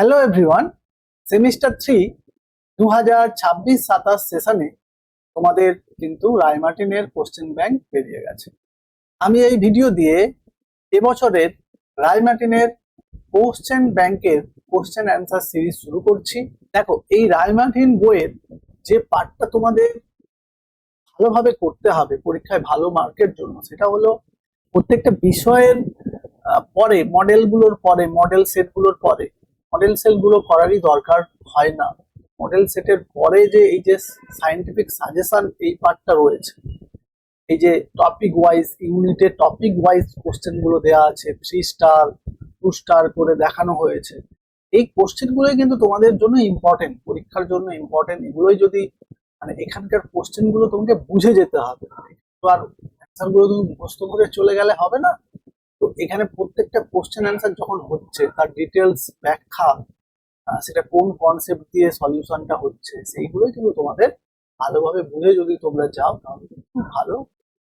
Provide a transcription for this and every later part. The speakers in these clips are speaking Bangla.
হ্যালো এভরিওয়ান, সেমিস্টার 3 2026-27 সেশনে তোমাদের কিন্তু রায়মার্টিনের কোশ্চেন ব্যাংক বেরিয়ে গেছে। আমি এই ভিডিও দিয়ে এবছরের রায়মার্টিনের কোশ্চেন ব্যাংকের কোশ্চেন অ্যান্সার সিরিজ শুরু করছি। দেখো, এই রায়মার্টিন বইয়ের যে পার্টটা তোমাদের ভালোভাবে করতে হবে পরীক্ষায় ভালো মার্কের জন্য, সেটা হলো প্রত্যেকটা বিষয়ের পরে মডেল সেটগুলো করারই দরকার হয় না। মডেল সেটের পরে যে এই যে সায়েন্টিফিক সাজেশন এই পার্টটা রয়েছে, এই যে টপিক ওয়াইজ ইউনিটের টপিক ওয়াইজ কোশ্চেন গুলো দেওয়া আছে, 3 স্টার 2 স্টার করে দেখানো হয়েছে। এই কোশ্চেন গুলোই কিন্তু তোমাদের জন্য ইম্পর্টেন্ট, পরীক্ষার জন্য ইম্পর্টেন্ট। এগুলোই যদি মানে এখানকার কোশ্চেন গুলো তোমাকে বুঝে যেতে হবে, তো আর অ্যান্সার গুলো তুমি মুখস্থ করে চলে গেলে হবে না। তো এখানে প্রত্যেকটা কোশ্চেন অ্যান্সার যখন হচ্ছে তার ডিটেলস ব্যাখ্যা, সেটা কোন কনসেপ্ট দিয়ে সলিউশনটা হচ্ছে, সেইগুলোই কিন্তু তোমাদের ভালোভাবে বুঝে যদি তোমরা যাও তাহলে কিন্তু ভালো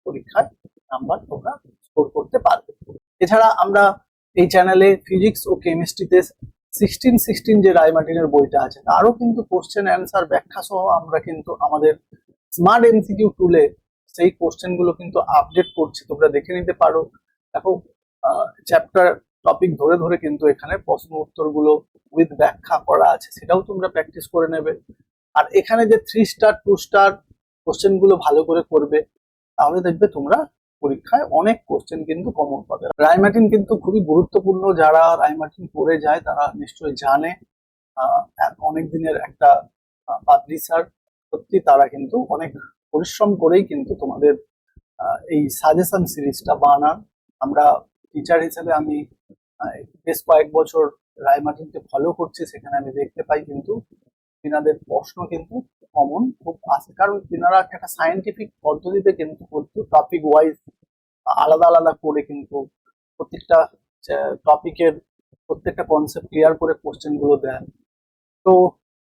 পরীক্ষায় নাম্বার তোমরা স্কোর করতে পারবে। এছাড়া আমরা এই চ্যানেলে ফিজিক্স ও কেমিস্ট্রিতে 16 যে রায়মার্টিনের বইটা আছে তারও কিন্তু কোশ্চেন অ্যান্সার ব্যাখ্যা সহ আমরা কিন্তু আমাদের স্মার্ট এমসিকিউ টুলে সেই কোশ্চেন গুলো কিন্তু আপডেট করছি, তোমরা দেখে নিতে পারো। দেখো, চ্যাপ্টার টপিক ধরে ধরে কিন্তু এখানে প্রশ্ন উত্তরগুলো উইথ ব্যাখ্যা করা আছে, সেটাও তোমরা প্র্যাকটিস করে নেবে। আর এখানে যে 3 স্টার 2 স্টার কোশ্চেন গুলো ভালো করে করবে, তাহলে দেখবে তোমরা পরীক্ষায় অনেক কোশ্চেন কিন্তু কমন পাবে। রায়মার্টিন কিন্তু খুবই গুরুত্বপূর্ণ, যারা রায়মার্টিন পড়ে যায় তারা নিশ্চয়ই জানে। অনেক দিনের একটা পাবলিশার, সত্যি তারা কিন্তু অনেক পরিশ্রম করেই কিন্তু তোমাদের এই সাজেশন সিরিজটা বানান। আমরা টিচার হিসেবে আমি বেশ কয়েক বছর রায়মার্টিনকে ফলো করছি, সেখানে আমি দেখতে পাই কিন্তু তিনাদের প্রশ্ন কিন্তু কমন খুব আসে, কারণ তিনারা একটা সায়েন্টিফিক পদ্ধতিতে কিন্তু টপিক ওয়াইজ আলাদা আলাদা করে কিন্তু প্রত্যেকটা টপিকের প্রত্যেকটা কনসেপ্ট ক্লিয়ার করে কোশ্চেন গুলো দেন। তো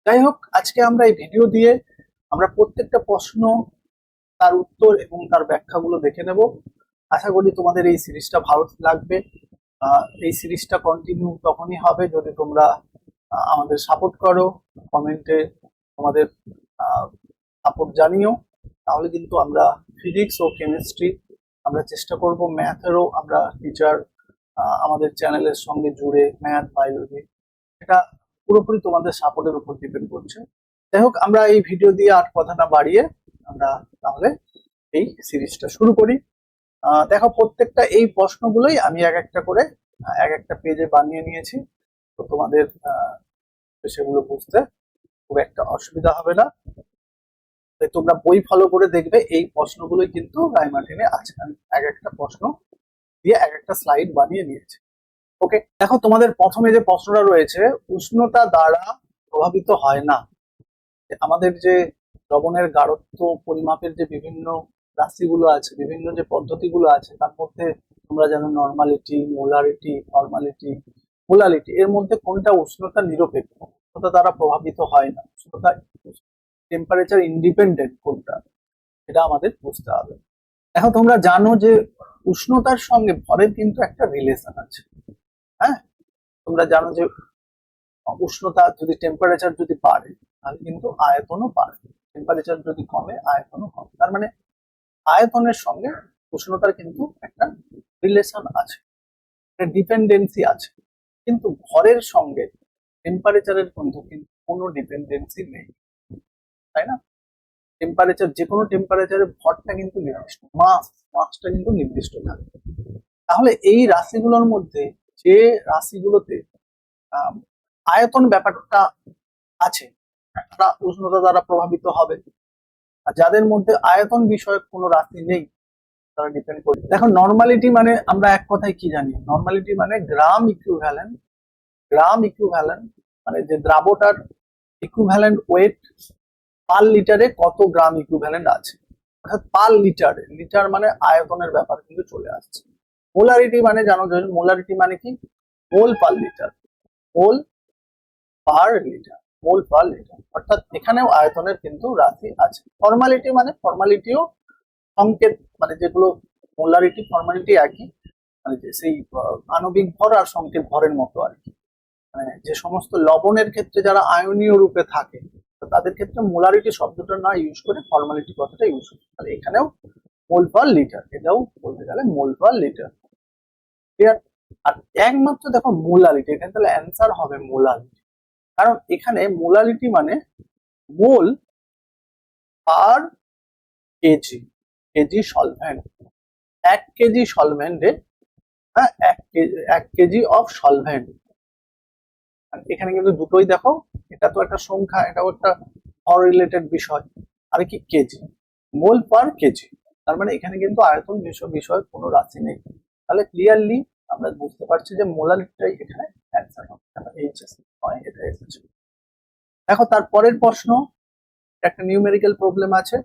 যাই হোক, আজকে আমরা এই ভিডিও দিয়ে আমরা প্রত্যেকটা প্রশ্ন, তার উত্তর এবং তার ব্যাখ্যাগুলো দেখে নেব। আশা করি তোমাদের এই সিরিজটা ভালো লাগবে। এই সিরিজটা কন্টিনিউ তখনই হবে যদি তোমরা আমাদের সাপোর্ট করো, কমেন্টে তোমাদের সাপোর্ট জানিও। তাহলে কিন্তু আমরা ফিজিক্স ও কেমিস্ট্রি আমরা চেষ্টা করব, ম্যাথেরও আমরা টিচার আমাদের চ্যানেলের সঙ্গে জুড়ে, ম্যাথ বায়োলজি এটা পুরোপুরি তোমাদের সাপোর্টের উপর ডিপেন্ড করছে। যাই হোক, আমরা এই ভিডিও দিয়ে আর কথা না বাড়িয়ে আমরা তাহলে এই সিরিজটা শুরু করি। দেখো, প্রত্যেকটা এই প্রশ্নগুলোই আমি এক একটা করে এক একটা পেজে বানিয়ে নিয়েছি, তো তোমাদের সেগুলো বুঝতে খুব একটা অসুবিধা হবে না। তাই তোমরা বই ফলো করে দেখবে, এই প্রশ্নগুলোই কিন্তু রায়মার্টিনে আছে। আমি এক একটা প্রশ্ন দিয়ে এক একটা স্লাইড বানিয়ে নিয়েছি। ওকে, দেখো, তোমাদের প্রথমে যে প্রশ্নটা রয়েছে, উষ্ণতা দ্বারা প্রভাবিত হয় না। আমাদের যে লবণের গাঢ়ত্ব পরিমাপের যে বিভিন্ন রাশিগুলো আছে, বিভিন্ন যে পদ্ধতিগুলো আছে, তার মধ্যে তোমরা জানো নর্মালিটি, মোলারিটি, এর মধ্যে কোনটা উষ্ণতা নিরপেক্ষ, উষ্ণতা দ্বারা প্রভাবিত হয় না, উষ্ণতা টেম্পারেচার ইন্ডিপেন্ডেন্ট কোনটা, এটা আমাদের বুঝতে হবে। এখন তোমরা জানো যে উষ্ণতার সঙ্গে ভরের কিন্তু একটা রিলেশন আছে। হ্যাঁ, তোমরা জানো যে উষ্ণতা যদি টেম্পারেচার যদি বাড়ে তাহলে কিন্তু আয়তনও বাড়ে, টেম্পারেচার যদি কমে আয়তনও কমে। তার মানে আয়তনের সঙ্গে উষ্ণতার কিন্তু একটা রিলেশন আছে, ডিপেন্ডেন্সি আছে। কিন্তু ভরের সঙ্গে টেম্পারেচারের কিন্তু কোনো ডিপেন্ডেন্সি নেই, তাই না? টেম্পারেচার, যে কোনো টেম্পারেচারের ভরটা কিন্তু নির্দিষ্ট, মাসটা কিন্তু নির্দিষ্ট থাকে। তাহলে এই রাশিগুলোর মধ্যে যে রাশিগুলোতে আয়তন ব্যাপারটা আছে তারা উষ্ণতা দ্বারা প্রভাবিত হবে, আর যাদের মধ্যে আয়তন বিষয়ক কোনো রাশি নেই তারা ডিপেন্ড করে। দেখো, নর্মালিটি মানে আমরা এক কথায় কি জানি, নর্মালিটি মানে গ্রাম ইকুইভ্যালেন্ট মানে যে দ্রাবটার ইকুইভ্যালেন্ট ওয়েট পার লিটারে কত গ্রাম ইকুইভ্যালেন্ট আছে, অর্থাৎ পার লিটারে, লিটার মানে আয়তনের ব্যাপার কিন্তু চলে আসছে। মোলারিটি মানে জানো, মোলারিটি মানে কি, মোল পার লিটার, মোল পার লিটার, অর্থাৎ এখানেও আয়তনের কিন্তু রাশি আছে। ফর্মালিটি মানে ফর্মালিটিও সংকেত, মানে যেগুলো মোলারিটি ফর্মালিটি একই, মানে যে সেই আণবিক ভর আর সংকেত ভরের মতো আর কি, মানে যে সমস্ত লবণের ক্ষেত্রে যারা আয়নীয় রূপে থাকে তো তাদের ক্ষেত্রে মোলারিটি শব্দটা না ইউজ করে ফর্মালিটি কথাটা ইউজ করে। তাহলে এখানেও মোল পার লিটার, এটাও বলতে গেলে মোল পার লিটার। ক্লিয়ার? আর একমাত্র দেখো মোলারিটি, এখানে তাহলে অ্যান্সার হবে মোলারিটি, কারণ এখানে মোলারিটি মানে মোল পার কেজি, কেজি সলভেন্ট, 1 কেজি সলভেন্টে, হ্যাঁ 1 কেজি অফ সলভেন্ট। এখানে কিন্তু দুটোই দেখো, এটা তো একটা সংখ্যা, এটাও একটা ভর রিলেটেড বিষয়, আর কি কেজি, মোল পার কেজি। তার মানে এখানে কিন্তু আয়তন বিষয় কোনো রাশি নেই। তাহলে ক্লিয়ারলি আমরা বুঝতে পারছি যে মোলারিটিটাই এখানে অ্যান্সার হবে, এইচএস নয়, এটা এসেছে। দেখো তারপরের প্রশ্ন, একটা নিউমেরিক্যাল প্রবলেম আছে।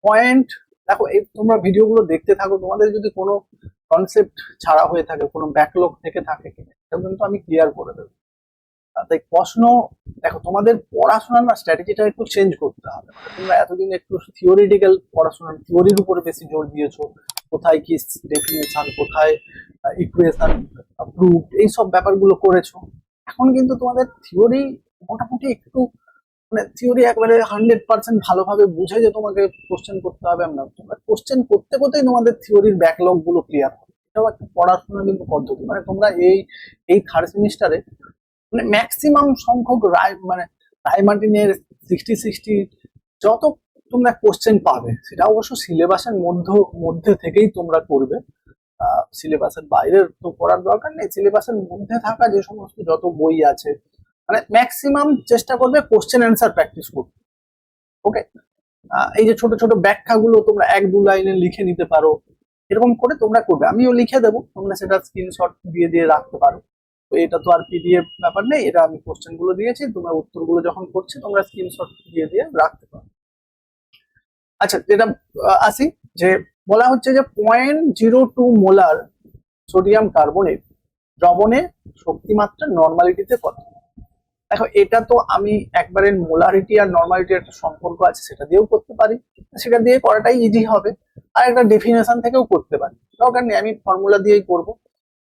পয়েন্ট, দেখো এই তোমরা ভিডিওগুলো দেখতে থাকো, তোমাদের যদি কোনো কনসেপ্ট ছাড়া হয়ে থাকে, কোনো ব্যাকলগ থেকে থাকে কিনা এটা কিন্তু আমি ক্লিয়ার করে দেবো। তাই প্রশ্ন, দেখো তোমাদের পড়াশোনার না স্ট্র্যাটেজিটা একটু চেঞ্জ করতে হবে। তোমরা এতদিন একটু থিওরিটিক্যাল পড়াশোনা, থিওরির উপরে বেশি জোর দিয়েছো, কোথায় কি ডেফিনেশন, কোথায় ইকুয়েশন, প্রুফ, এইসব ব্যাপারগুলো করেছো। এখন কিন্তু তোমাদের থিওরি মোটামুটি একটু, মানে থিওরি একবারে 100% ভালোভাবে বুঝে যে তোমাকে কোশ্চেন করতে হবে এমন না, তোমরা কোশ্চেন করতে করতেই তোমাদের থিওরির ব্যাকলগ গুলো ক্লিয়ার হবে। এটাও একটা পড়াশোনার কিন্তু পদ্ধতি। মানে তোমরা এই থার্ড সেমিস্টারে মানে ম্যাক্সিমাম সংখ্যক রায় মার্টিনের 60 যত তোমরা কোশ্চেন পাবে, সেটা অবশ্য সিলেবাসের মধ্যে থেকেই তোমরা করবে। সিলেবাসের বাইরের তো করার দরকার নেই, সিলেবাসের মধ্যে থাকা যে সমস্ত যত বই আছে, মানে ম্যাক্সিমাম চেষ্টা করবে কোশ্চেন অ্যান্সার প্র্যাকটিস করতে। ওকে, এই যে ছোট ছোট ব্যাখ্যাগুলো তোমরা 1-2 লাইনে লিখে নিতে পারো, এরকম করে তোমরা করবে। আমিও লিখে দেবো, তোমরা সেটা স্ক্রিনশট দিয়ে দিয়ে রাখতে পারো। তো এটা তো আর পিডিএফ ব্যাপার নেই, এটা আমি কোশ্চেন গুলো দিয়েছি, তোমরা উত্তরগুলো যখন করছে তোমরা স্ক্রিনশট দিয়ে দিয়ে রাখতে পারো। আচ্ছা, যেটা আসি, যে বলা হচ্ছে যে 0.02 মোলার সোডিয়াম কার্বনেট দ্রবণে শক্তিমাত্রা নর্মালিটিতে কত? দেখো এটা তো আমি একবারে মোলারিটি আর নর্মালিটির একটা সম্পর্ক আছে সেটা দিয়েও করতে পারি, সেটা দিয়ে করাটাই ইজি হবে। আর একটা ডেফিনেশন থেকেও করতে পারি, দরকার নেই আমি ফর্মুলা দিয়েই করব।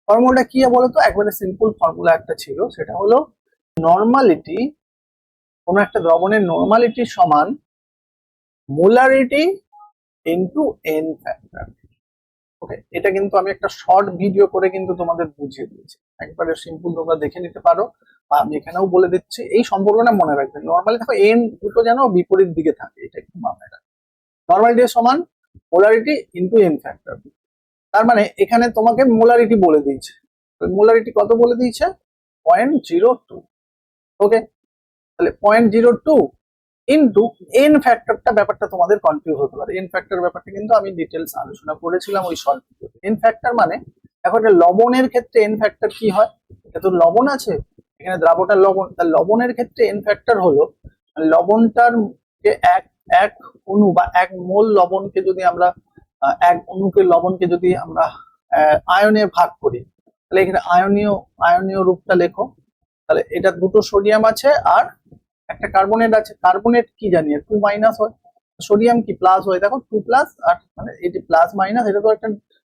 ফর্মুলাটা কি বলতো, একবারে সিম্পল ফর্মুলা একটা ছিল, সেটা হলো নর্মালিটি, কোনো একটা দ্রবণের নর্মালিটি সমান মোলারিটি ইনটু এন ফ্যাক্টর। ওকে, এটা কিন্তু আমি একটা শর্ট ভিডিও করে কিন্তু তোমাদের বুঝিয়ে দিয়েছি, একবারে সিম্পল, তোমরা দেখে নিতে পারো। বা আমি এখানেও বলে দিচ্ছি, এই সম্পর্কটা মনে রাখবেন। নর্মালি দেখো এন দুটো যেন বিপরীত দিকে থাকে, এটা একটু মাথায় রাখবে। নর্মালিটি সমান মোলারিটি ইনটু এন ফ্যাক্টর। তার মানে এখানে তোমাকে মোলারিটি বলে দিয়েছে, মোলারিটি কত বলে দিয়েছে, 0.02। ওকে, তাহলে 0.02 ইনটু এন ফ্যাক্টরটা, ব্যাপারটা তোমাদের কনফিউজ হতে পারে। এন ফ্যাক্টর ব্যাপারটা কিন্তু আমি ডিটেলস আলোচনা করেছিলাম ওই শর্ট ভিডিওতে। এন ফ্যাক্টর মানে, এখন লবণের ক্ষেত্রে এন ফ্যাক্টর কি হয়, এটা তো লবণ আছে, এখানে দ্রাবকটা লবণ, তার লবণের ক্ষেত্রে এন ফ্যাক্টর হলো লবণটার যে এক অণু বা 1 মোল লবণকে যদি আমরা 1 অণুকে লবণকে যদি আমরা আয়নে ভাগ করি, তাহলে এখানে আয়নীয় রূপটা লেখো। তাহলে এটা দুটো সোডিয়াম আছে আর একটা কার্বনেট আছে। কার্বনেট কি জানি 2- হয়, সোডিয়াম কি প্লাস হয়, দেখো 2+, আর মানে এটি প্লাস মাইনাস, এটা তো একটা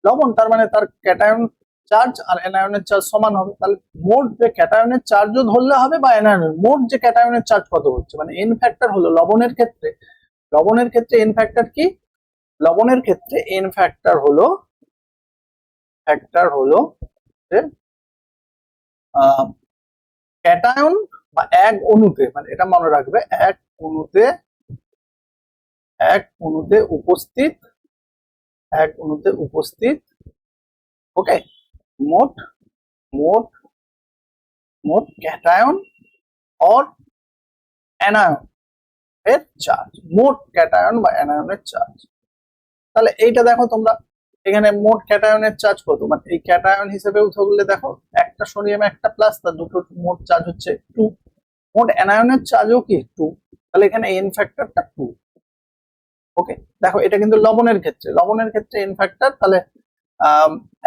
লবণ, তার মানে তার ক্যাটায়ন চার্জ আর অ্যানায়নের চার্জ সমান হবে। তাহলে মোট যে ক্যাটায়নের চার্জও ধরলে হবে, বা অ্যানায়নের মোট যে ক্যাটায়নের চার্জ কত হচ্ছে, মানে এন ফ্যাক্টর হলো লবণের ক্ষেত্রে এন ফ্যাক্টর কি, লবণের ক্ষেত্রে এন ফ্যাক্টর হলো যে ক্যাটায়ন বা 1 অণুতে, মানে এটা মনে রাখবে, 1 অণুতে উপস্থিত ওকে মোট ক্যাটায়ন অর অ্যানায়ন এর চার্জ, মোট ক্যাটায়ন বা অ্যানায়নের চার্জ। তাহলে এইটা দেখো তোমরা, এখানে মোট ক্যাটায়নের চার্জ কত, মানে এই ক্যাটায়ন হিসেবেও ধরলে দেখো একটা সোডিয়াম একটা প্লাস, তার দুটো মোট চার্জ হচ্ছে 2, মোট অ্যানায়নের চার্জও কি 2, তাহলে এখানে এন ফ্যাক্টরটা 2। ওকে, দেখো এটা কিন্তু লবণের ক্ষেত্রে এন ফ্যাক্টর, তাহলে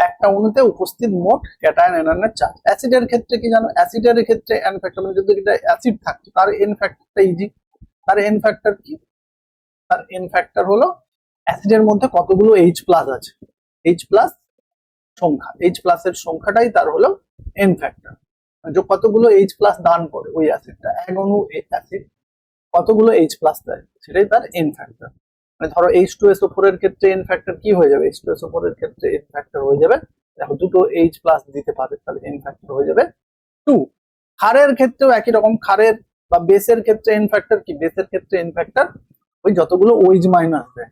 একটা অণুতে উপস্থিত মোট ক্যাটায়ন অ্যানায়নের চার্জ। অ্যাসিডের ক্ষেত্রে কি জানো, অ্যাসিডের ক্ষেত্রে এন ফ্যাক্টর, মানে যদি এটা অ্যাসিড থাকতো তার এন ফ্যাক্টরটা ইজি। তার এন ফ্যাক্টর কি, তার এন ফ্যাক্টর হলো অ্যাসিডের মধ্যে কতগুলো H+ আছে, H+ সংখ্যা, H+ এর সংখ্যাটাই তার হলো এন ফ্যাক্টর। যে কতগুলো এইচ প্লাস দান করে ওই অ্যাসিডটা, এক অণু অ্যাসিড কতগুলো এইচ প্লাস দেয় সেটাই তার এন ফ্যাক্টর। মানে ধরো H2SO4 এর ক্ষেত্রে এন ফ্যাক্টর কি হয়ে যাবে, H2SO4 এর ক্ষেত্রে এন ফ্যাক্টর হয়ে যাবে, দেখো দুটো এইচ প্লাস দিতে পারে তাহলে এন ফ্যাক্টর হয়ে যাবে 2। ক্ষারের ক্ষেত্রেও একই রকম, ক্ষারের বা বেসের ক্ষেত্রে এন ফ্যাক্টর কি, বেসের ক্ষেত্রে এন ফ্যাক্টর ওই যতগুলো ওইচ মাইনাস দেয়,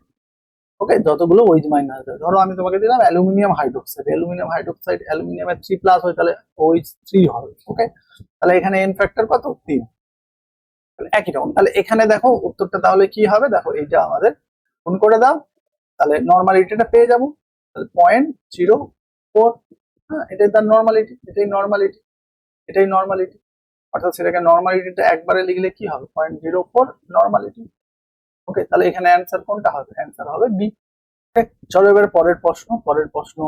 ওকে, যতগুলো ওইচ মাইনাস দেয়। ধরো আমি তোমাকে দিলাম অ্যালুমিনিয়াম হাইড্রোক্সাইড, অ্যালুমিনিয়ামের 3 প্লাস হয় তাহলে ওইচ 3 হবে, ওকে, তাহলে এখানে এন ফ্যাক্টর কত 3, একই রকম। তাহলে এখানে দেখো উত্তরটা তাহলে কি হবে, দেখো এইটা আমাদের গুণ করে দাও, তাহলে নর্মালিটিটা পেয়ে যাবো, তাহলে 0.04, হ্যাঁ এটাই তার নর্মালিটি, এটাই নর্মালিটি, অর্থাৎ সেটাকে নর্মালিটিটা একবারে লিখলে কি হবে 0.04 নর্মালিটি, ওকে, তাহলে এখানে অ্যান্সার কোনটা হবে, অ্যান্সার হবে বি। চলো এবার পরের প্রশ্ন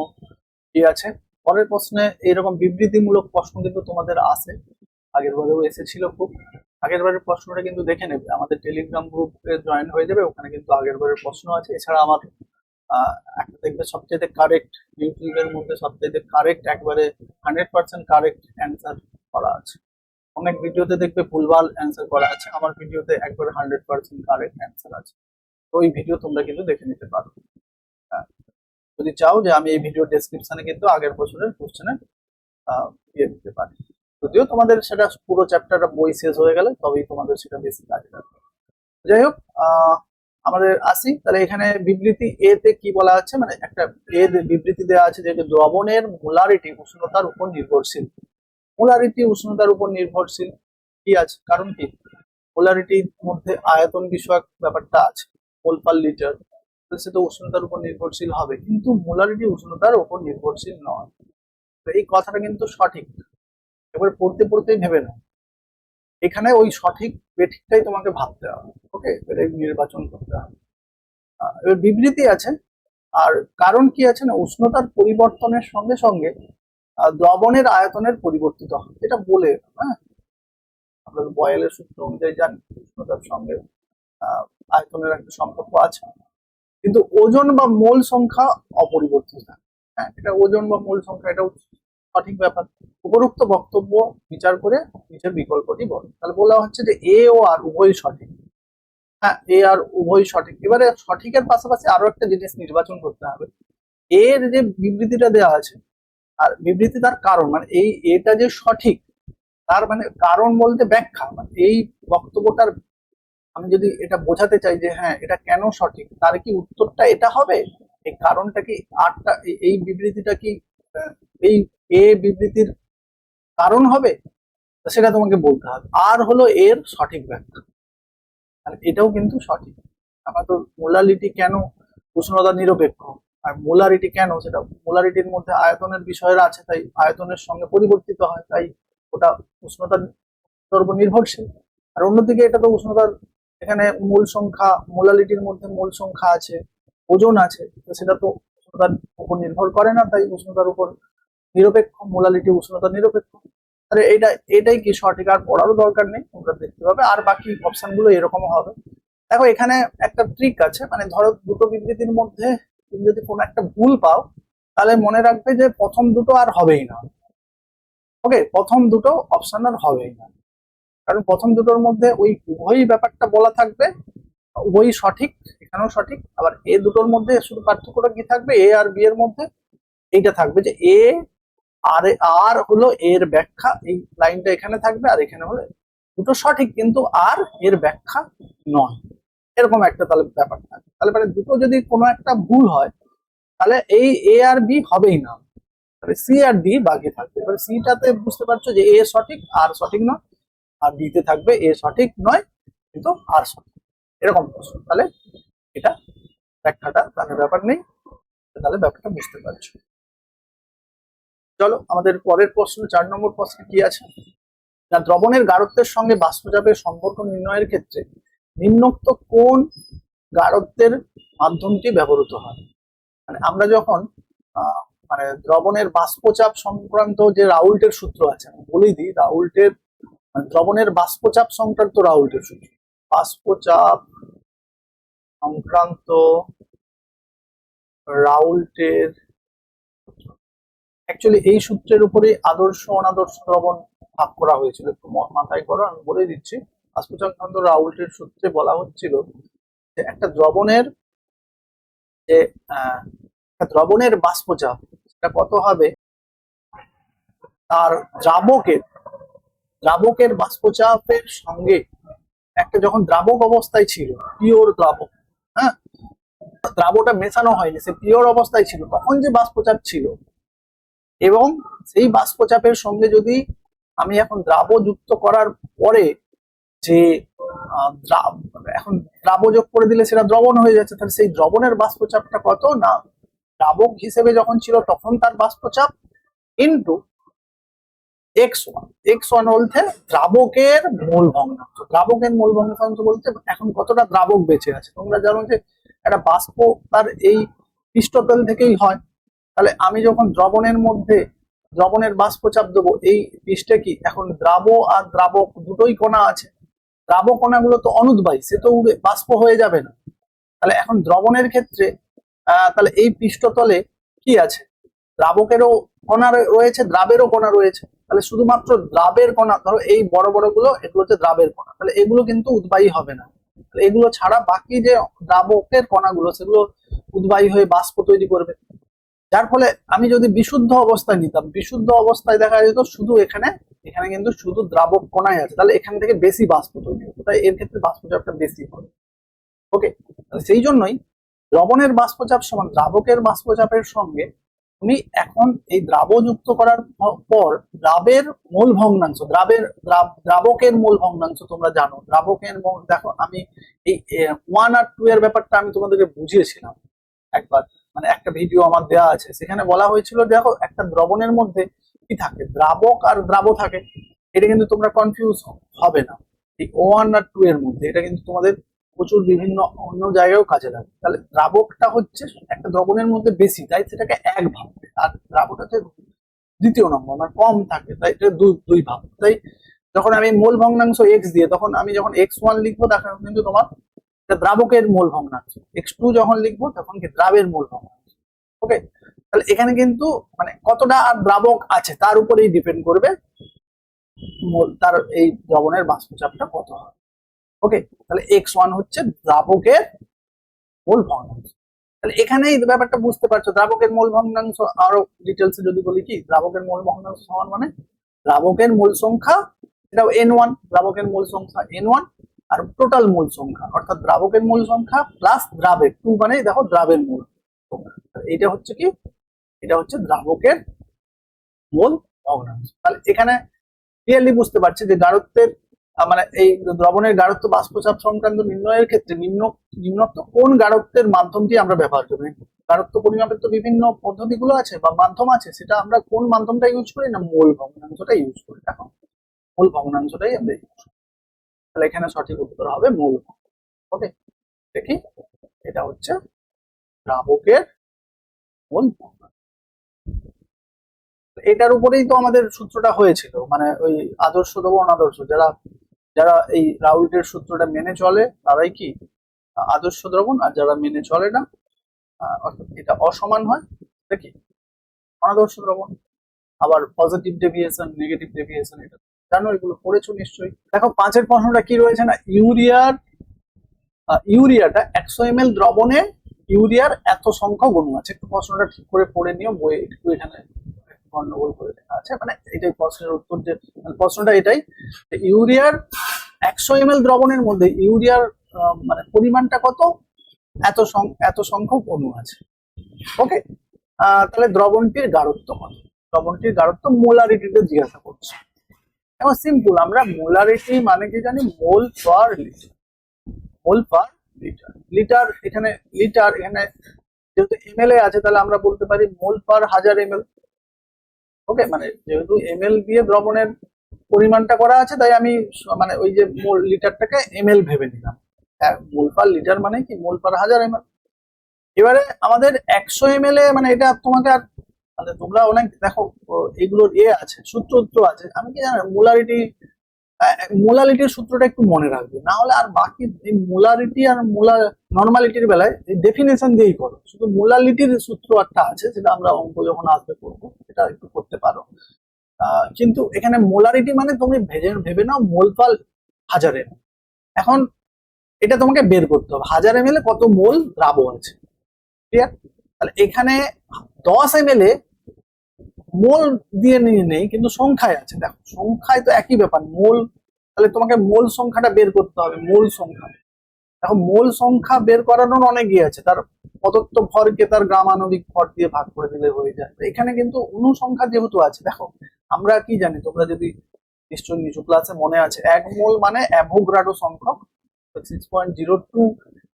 কি আছে। পরের প্রশ্নে এরকম বিবৃতিমূলক প্রশ্ন কিন্তু তোমাদের আসে, আগের বারেও এসেছিল খুব। আগের বারের প্রশ্নটা কিন্তু দেখে নেবে, আমাদের টেলিগ্রাম গ্রুপে জয়েন হয়ে যাবে, ওখানে কিন্তু আগের বারের প্রশ্ন আছে। এছাড়া আমার একটা দেখবে সবচেয়ে কারেক্ট, ইউটিউবের মধ্যে সবচেয়ে কারেক্ট একবারে 100% কারেক্ট অ্যান্সার করা আছে। অনেক ভিডিওতে দেখবে ভুলভাল অ্যান্সার করা আছে, আমার ভিডিওতে একবারে 100% কারেক্ট অ্যান্সার আছে। তো ওই ভিডিও তোমরা কিন্তু দেখে নিতে পারো। যদি চাও যে আমি এই ভিডিও ডেসক্রিপশনে কিন্তু আগের বছরের কোশ্চেনের দিয়ে দিতে পারি, যদিও তোমাদের সেটা পুরো চ্যাপ্টারটা বই শেষ হয়ে গেলে তবেই তোমাদের সেটা বেশি কাজে লাগবে। যাই হোক, আমাদের আসি তাহলে এখানে বিবৃতি এ তে কি বলা আছে, মানে একটা বিবৃতি দেওয়া আছে যে দ্রবণের মোলারিটি উষ্ণতার উপর নির্ভরশীল। মোলারিটি উষ্ণতার উপর নির্ভরশীল কি আছে, কারণ কি মোলারিটির মধ্যে আয়তন বিষয়ক ব্যাপারটা আছে, মোল পার লিটার, সে তো উষ্ণতার উপর নির্ভরশীল হবে, কিন্তু মোলারিটি উষ্ণতার উপর নির্ভরশীল নয়। এই কথাটা কিন্তু সঠিক, এবার পড়তে পড়তেই ভেবে নাও, এখানে ওই সঠিক বেঠিকটাই তোমাকে ভাবতে হবে, ওকে, এটাই নির্বাচন করতে হবে। এবার বিবৃতি আছে, আর কারণ কি আছে না, উষ্ণতার পরিবর্তনের সঙ্গে সঙ্গে দ্রবণের আয়তনের পরিবর্তিত হয়, এটা বলে, হ্যাঁ আমরা বয়েলের সূত্র অনুযায়ী জানি উষ্ণতার সঙ্গে আয়তনের একটা সম্পর্ক আছে, কিন্তু ওজন বা মোল সংখ্যা অপরিবর্তিত থাকে। হ্যাঁ, এটা ওজন বা মোল সংখ্যা এটাও সঠিক ব্যাপার। উপরোক্ত বক্তব্য বিচার করে নিচের বিকল্পটি বল। তাহলে বলা হচ্ছে যে এ ও আর উভয় সঠিক। হ্যাঁ, এ আর উভয় সঠিক। এবারে সঠিকের পাশাপাশি আরো একটা জিনিস নির্বাচন করতে হবে, এর যে বিবৃতিটা দেওয়া আছে আর বিবৃতি তার কারণ, মানে এই এটা যে সঠিক তার মানে কারণ বলতে ব্যাখ্যা, মানে এই বক্তব্যটার আমি যদি এটা বোঝাতে চাই যে হ্যাঁ এটা কেন সঠিক, তার কি উত্তরটা এটা হবে, এই কারণটা কি আরটা এই বিবৃতিটা কি এই এ বিবৃতির কারণ হবে, সেটা তোমাকে বলতে হবে। আর হলো এর সঠিক ব্যাখ্যা, আর এটাও কিন্তু সঠিক। আমরা তো মোলারিটি কেন উষ্ণতা নিরপেক্ষ, আর মোলারিটি কেন, সেটা মোলারিটির মধ্যে আয়তনের বিষয়ের আছে, তাই আয়তনের সঙ্গে পরিবর্তিত হয়, তাই ওটা উষ্ণতার উপর নির্ভরশীল। আর অন্যদিকে এটা তো উষ্ণতার, এখানে মূল সংখ্যা, মোলালিটির মধ্যে মূল সংখ্যা আছে, ওজন আছে, তো সেটা তো উষ্ণতার উপর নির্ভর করে না, তাই উষ্ণতার উপর নিরপেক্ষ, মোলালিটি উষ্ণতা নিরপেক্ষ। আরে এটাই কি সঠিক, আর পড়ারও দরকার নেই, তোমরা দেখতে পাবে, আর বাকি অপশন গুলো এরকম হবে। দেখো এখানে একটা ট্রিক আছে, মানে ধরো দুটো বিবৃতির মধ্যে তুমি যদি কোনো একটা ভুল পাও তাহলে মনে রাখবে যে প্রথম দুটো আর হবেই না, ওকে, প্রথম দুটো অপশন আর হবেই না, কারণ প্রথম দুটোর মধ্যে ওই উভয়ই ব্যাপারটা বলা থাকবে, উভয়ই সঠিক, এখানেও সঠিক। আবার এ দুটোর মধ্যে শুধু পার্থক্যটা কি থাকবে, এ আর বি এর মধ্যে এইটা থাকবে যে এ আর আর হলো এর ব্যাখ্যা, এই লাইনটা এখানে থাকবে, আর এখানে হলো দুটো সঠিক কিন্তু আর এর ব্যাখ্যা নয়, এরকম একটা তাহলে ব্যাপার থাকে। তাহলে মানে দুটো যদি কোনো একটা ভুল হয় তাহলে এই এ আর বি হবেই না, তাহলে সি আর ডি বাকি থাকবে। এবার সিটাতে বুঝতে পারছো যে এ সঠিক আর সঠিক নয়, আর ডিতে থাকবে এ সঠিক নয় কিন্তু আর সঠিক, এরকম প্রশ্ন। তাহলে এটা ব্যাখ্যাটা তাহলে ব্যাপার নেই, তাহলে ব্যাপারটা বুঝতে পারছো। চলো আমাদের পরের প্রশ্ন, 4 নম্বর প্রশ্ন কি আছে না, দ্রবণের গাঢ়ত্বের সঙ্গে বাষ্পচাপের সম্পর্ক নির্ণয়ের ক্ষেত্রে নিম্নোক্ত কোন গাঢ়ত্বের মাধ্যমটি ব্যবহৃত হয়। মানে আমরা যখন মানে দ্রবণের বাষ্পচাপ সংক্রান্ত যে রাউল্টের সূত্র আছে, আমি বলেই দিই, রাউল্টের দ্রবণের বাষ্পচাপ সংক্রান্ত রাউল্টের সূত্র, বাষ্পচাপ সংক্রান্ত রাউল্টের, অ্যাকচুয়ালি এই সূত্রের উপরে আদর্শ অনাদর্শ দ্রবণ ভাগ করা হয়েছিল, একটু মাথায় করো, আমি বলে দিচ্ছি। বাষ্পচাপ রাউল্টের সূত্রে বলা হচ্ছিল যে একটা দ্রবণের যে একটা দ্রবণের বাষ্পচাপ সেটা কত হবে, তার দ্রাবকের বাষ্পচাপের সঙ্গে একটা যখন দ্রাবক অবস্থায় ছিল, পিওর দ্রাবক, হ্যাঁ, দ্রাবকটা মেশানো হয়নি, সে পিওর অবস্থায় ছিল, তখন যে বাষ্পচাপ ছিল এবং সেই বাষ্পচাপের সঙ্গে যদি আমি এখন দ্রাব যুক্ত করার পরে যে এখন দ্রাব যোগ করে দিলে সেটা দ্রবণ হয়ে যাচ্ছে, তাহলে সেই দ্রবণের বাষ্পচাপটা কত না, দ্রাবক হিসেবে যখন ছিল তখন তার বাষ্পচাপ ইন্টু x1 বলতে দ্রাবকের মোল ভগ্নাংশ। দ্রাবকের মোল ভগ্নাংশ বলতে এখন কতটা দ্রাবক বেঁচে আছে। তোমরা জানো যে একটা বাষ্প তার এই পৃষ্ঠতল থেকেই হয়, তাহলে আমি যখন দ্রবণের বাষ্পচাপ দেবো, এই পৃষ্ঠে কি এখন দ্রাব আর দ্রাবক দুটোই কণা আছে, দ্রাব কণাগুলো তো অনুদ্বায়ী, সে তো উড়ে বাষ্প হয়ে যাবে না। তাহলে এখন দ্রবণের ক্ষেত্রে তাহলে এই পৃষ্ঠতলে কি আছে, দ্রাবকেরও কণা রয়েছে, দ্রাবেরও কণা রয়েছে, তাহলে শুধুমাত্র দ্রাবের কণা, ধরো এই বড় বড় গুলো এগুলো হচ্ছে দ্রাবের কণা, তাহলে এগুলো কিন্তু উদ্বায়ী হবে না। এগুলো ছাড়া বাকি যে দ্রাবকের কণাগুলো সেগুলো উদ্বায়ী হয়ে বাষ্প তৈরি করবে, যার ফলে আমি যদি বিশুদ্ধ অবস্থায় নিতাম, বিশুদ্ধ অবস্থায় দেখা যেত শুধু এখানে কিন্তু শুধু দ্রাবক কণাই আছে, তাহলে এখান থেকে বেশি বাষ্প তৈরি হতো, তাই এর ক্ষেত্রে বাষ্পচাপটা বেশি হবে। ওকে, সেই জন্যই দ্রবণের বাষ্পচাপ সমান দ্রাবকের বাষ্পচাপের সঙ্গে তুমি এখন এই দ্রাব যুক্ত করার পর দ্রাবের মূল ভগ্নাংশ, দ্রাবকের মূল ভগ্নাংশ তোমরা জানো, দ্রাবকের দেখো আমি এই 1 আর 2 এর ব্যাপারটা আমি তোমাদেরকে বুঝিয়েছিলাম একবার, মানে একটা ভিডিও আমার দেওয়া আছে, সেখানে বলা হয়েছিল দেখো একটা দ্রবণের মধ্যে কি থাকে, দ্রাবক আর দ্রাব থাকে, এটা কিন্তু তোমরা কনফিউজ হবে না এই 1 আর 2 এর মধ্যে, এটা কিন্তু তোমাদের প্রচুর বিভিন্ন অন্য জায়গায়ও কাজে লাগে। তাহলে দ্রাবকটা হচ্ছে একটা দ্রবণের মধ্যে বেশি, তাই সেটাকে এক ভাববে, আর দ্রাবকটা হচ্ছে দ্বিতীয় নম্বর, মানে কম থাকে, তাই এটা দুই ভাব। তাই যখন আমি মোল ভগ্নাংশ এক্স দিয়ে, তখন আমি যখন x1 লিখবো তখন কিন্তু তোমার দ্রাবকের মোল ভগ্নাংশ, x2 যখন লিখবো তখন কি দ্রাবের মোল ভগ্নাংশ। ওকে, তাহলে এখানে কিন্তু মানে কতটা আর দ্রাবক আছে তার উপরেই ডিপেন্ড করবে তার এই দ্রবণের বাষ্পচাপটা কত হয়। ওকে, তাহলে x1 হচ্ছে দ্রাবকের মোল ভগ্নাংশ। তাহলে এখানে এই ব্যাপারটা বুঝতে পারছো, দ্রাবকের মোল ভগ্নাংশ আরো ডিটেলসে যদি বলি কি, দ্রাবকের মোল ভগ্নাংশ সমান মানে দ্রাবকের মোল সংখ্যা, এটাও n1, দ্রাবকের মোল সংখ্যা n1 আর টোটাল মোল সংখ্যা, অর্থাৎ দ্রাবকের মোল সংখ্যা প্লাস দ্রাবের 2, মানে দেখো দ্রাবের মোল সংখ্যা, এটা হচ্ছে কি, এটা হচ্ছে দ্রাবকের মোল ভগ্নাংশ। তাহলে এখানে ক্লিয়ারলি বুঝতে পারছি যে গাঢ়ত্বের মানে এই দ্রবণের গাঢ়ত্ব বাষ্পচাপ সংক্রান্ত নির্ণয়ের ক্ষেত্রে নিম্নোক্ত কোন গাঢ়ত্বের মাধ্যমটি আমরা ব্যবহার করি। গাঢ়ত্ব পরিমাপের তো বিভিন্ন পদ্ধতিগুলো আছে বা মাধ্যম আছে, সেটা আমরা কোন মাধ্যমটা ইউজ করি না, মোল ভগ্নাংশটা ইউজ করি। এখন মোল ভগ্নাংশটাই আমরা ইউজ করি, তাহলে এখানে সঠিক উত্তর হবে মোল। ওকে, দেখি এটা হচ্ছে দ্রাবকের মোল ভগ্নাংশ। এটার উপরেই তো আমাদের সূত্রটা হয়েছিল, মানে ওই আদর্শ দেবো অনাদর্শ, যারা যারা এই রাউল্টের সূত্রটা মেনে চলে তারাই কি আদর্শ দ্রবণ, আর যারা মেনে চলে না অর্থাৎ এটা অসমান হয় এটা কি অনাদর্শ দ্রবণ। আবার পজিটিভ ডেভিয়েশন, নেগেটিভ ডেভিয়েশন, এটা জানো, এগুলো পড়েছো নিশ্চয়ই। দেখো 5 প্রশ্নটা কি রয়েছে না, ইউরিয়াটা 100 ml দ্রবণে ইউরিয়ার এত সংখ্যক অণু আছে। একটু প্রশ্নটা ঠিক করে পড়ে নিও, বই একটু এখানে গন্ডগোল করে লেখা আছে, মানে এটাই প্রশ্নের উত্তর, যে প্রশ্নটা এটাই, ইউরিয়ার 100 ml দ্রবণের মধ্যে ইউরিয়ার মানে পরিমাণটা কত, এত সংখ্যক অণু আছে। ওকে, তাহলে দ্রবণটির গাঢ়ত্ব কত, দ্রবণটির গাঢ়ত্ব মোলারিটিতে জিজ্ঞাসা করছে। এখন সিম্পল, আমরা মোলারিটি মানে কি জানি, মোল পার লিটার, মোল পার লিটার, লিটার এখানে লিটার, এখানে যেহেতু এমএল এ আছে তাহলে আমরা বলতে পারি মোল পার 1000 ml। ওকে, মানে যেহেতু এমএল দিয়ে দ্রবণের পরিমাণটা করা আছে, তাই আমি মানে ওই যে মোল লিটারটাকে এমএল ভেবে নিলাম, মোল পার লিটার মানে কি মোল পার 1000 ml। এবারে আমাদের 100 ml এ মানে এটা তোমাকে আর মানে তোমরা অনেক দেখো এগুলোর আছে সূত্র আছে, আমি কি জানো মোলারিটির সূত্রটা একটু মনে রাখবে, না হলে আর বাকি মোলারিটি আর নর্মালিটির বেলায় ডেফিনেশন দিয়েই করো, শুধু মোলারিটির সূত্র একটা আছে, সেটা আমরা অঙ্ক যখন আসবে করবো, সেটা একটু করতে পারো। কিন্তু এখানে মোলারিটি মানে তুমি ভেবে নাও মোলফল 1000 ml। এখন এটা তোমাকে বের করতে হবে 1000 ml কত মোল দ্রাবক আছে, ক্লিয়ার? তাহলে এখানে 10 ml এ মোল দিয়ে নিয়ে নেই, কিন্তু সংখ্যায় আছে, দেখো সংখ্যায় তো একই ব্যাপার মোল। তাহলে তোমাকে মোল সংখ্যাটা বের করতে হবে, মোল সংখ্যা। দেখো মোল সংখ্যা বের করানোর অনেক ইয়ে আছে, তার প্রদত্ত ভরকে তার গ্রাম আণবিক ভর দিয়ে ভাগ করে দিলে হয়ে যায়। এখানে কিন্তু অণু সংখ্যা যেহেতু আছে, দেখো আমরা কি জানি, তোমরা যদি নিশ্চয়ই নিচু ক্লাসে মনে আছে, 1 মোল মানে অ্যাভোগাড্রো সংখ্যক 6.02।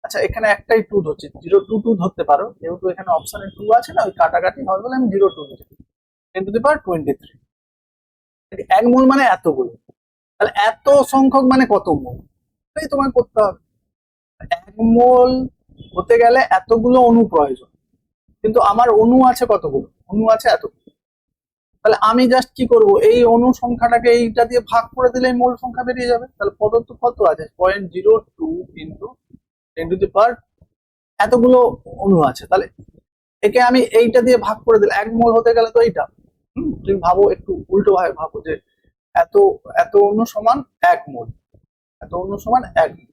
আচ্ছা এখানে একটাই 2 ধরছি, 022 ধরতে পারো, যেহেতু এখানে অপশনে 2 আছে না, ওই কাটাকাটি হবে বলে আমি 02 ধরছি। 10⁻23। 1 মোল মানে এতগুলো, তাহলে এত সংখ্যক মানে কত মোল, এটাই তোমাকে করতে হবে। 1 মোল হতে গেলে এতগুলো অণু প্রয়োজন, কিন্তু আমার অণু আছে কতগুলো, অণু আছে এত। তাহলে আমি জাস্ট কি করব, এই অণু সংখ্যাটাকে এইটা দিয়ে ভাগ করে দিলে মোল সংখ্যা বেরিয়ে যাবে। তাহলে পদার্থ কত আছে 0.02 ইন্টু 10⁻, এতগুলো অণু আছে, তাহলে একে আমি এইটা দিয়ে ভাগ করে দিলে 1 মোল হতে গেলে তো এইটা। তুমি ভাবো একটু উল্টো ভাবে ভাবো যে এত এত অণু সমান 1 মোল, এত অণু সমান 1 মোল।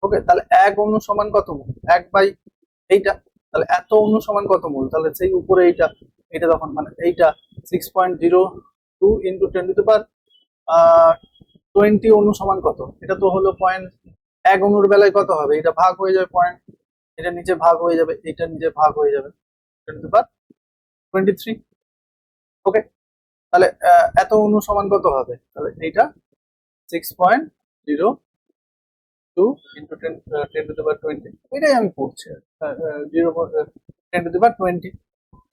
ওকে, তাহলে 1 অণু সমান কত মোল, 1/এইটা। তাহলে এত অণু সমান কত মোল, তাহলে সেই উপরে এইটা, এটা তখন মানে এইটা 6.02 ইন্টু 10⁻20 অণু সমান কত, এটা তো হলো পয়েন্ট। 1 অণুর বেলায় কত হবে, এটা ভাগ হয়ে যাবে পয়েন্ট, এটা নিচে ভাগ হয়ে যাবে, এটা নিচে ভাগ হয়ে যাবে 10⁻23। ওকে, তাহলে এত অণু সমান কত হবে, তাহলে এইটা 6.02 ইন্টু 10⁻20, এটাই আমি করছি 10⁻20।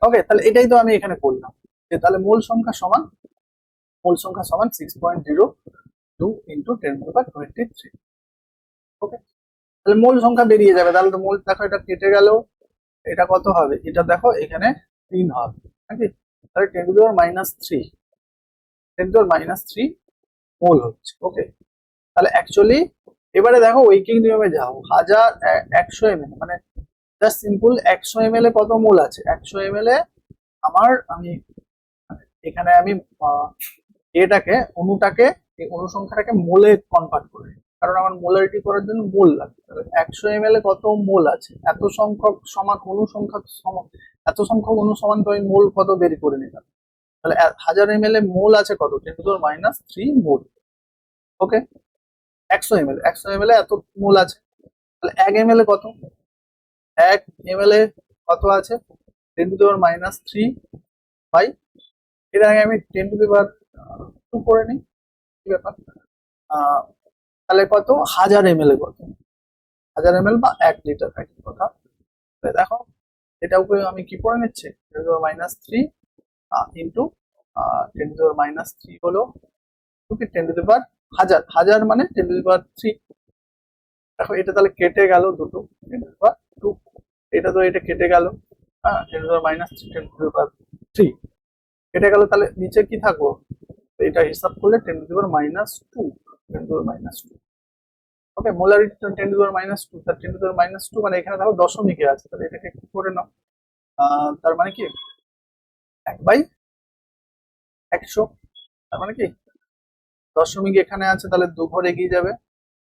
ওকে, তাহলে এটাই তো আমি এখানে করলাম, যে তাহলে মোল সংখ্যা সমান 6.02 ইন্টু 10⁻23। ওকে, তাহলে মোল সংখ্যা বেরিয়ে যাবে। তাহলে তো মোল দেখো এটা কেটে গেল, এটা কত হবে, এটা দেখো এখানে 3 হবে নাকি, তাহলে 10⁻³ 10⁻³ মোল হচ্ছে। ওকে, তাহলে অ্যাকচুয়ালি এবারে দেখো ওয়েকিং নিয়মে যাও, 100 ml মানে জাস্ট সিম্পল 100 ml এ কত মোল আছে, 100 ml এ আমি এখানে আমি এটাকে অণুটাকে, এই অণু সংখ্যাটাকে মোলে কনভার্ট করে, কারণ আমার মোলারিটি করার জন্য মোল লাগবে। তাহলে 100 ml এ কত মোল আছে, এত সংখ্যক সমান অণু সংখ্যা সমান, এত সংখ্যক অণু সমান তো আমি মোল কত বের করে নিলাম। তাহলে 1000 ml এ মোল আছে কত, 10⁻³ মোল। ওকে, 100 ml, 100 ml এ এত মোল আছে। তাহলে 1 ml এ কত, 1 ml এ কত আছে 10⁻³ বাই, এর আগে আমি 10⁻² করে নিই, কি ব্যাপার। তাহলে কত 1000 ml এ কত, 1000 ml বা 1 লিটার একই কথা। দেখো এটাকে আমি কি করে নিচ্ছি, 10⁻³ ইন্টু 10⁻³ হলো 10⁻1000 মানে 10⁻3। দেখো এটা তাহলে কেটে গেল দুটো, 10⁻2, এটা তো এটা কেটে গেল, হ্যাঁ 10⁻³ 10⁻3 কেটে গেল, তাহলে নিচে কি থাকবো, এটা হিসাব করলে 10⁻², 10⁻²। ওকে, মোলারিটি 10⁻², তার 10⁻² মানে এখানে দেখো দশমিকে আছে, তাহলে এটাকে একটু করে নাও, তার মানে কি 1/100, তার মানে কি দশমিক এখানে আছে, তাহলে 2 ঘর এগিয়ে যাবে,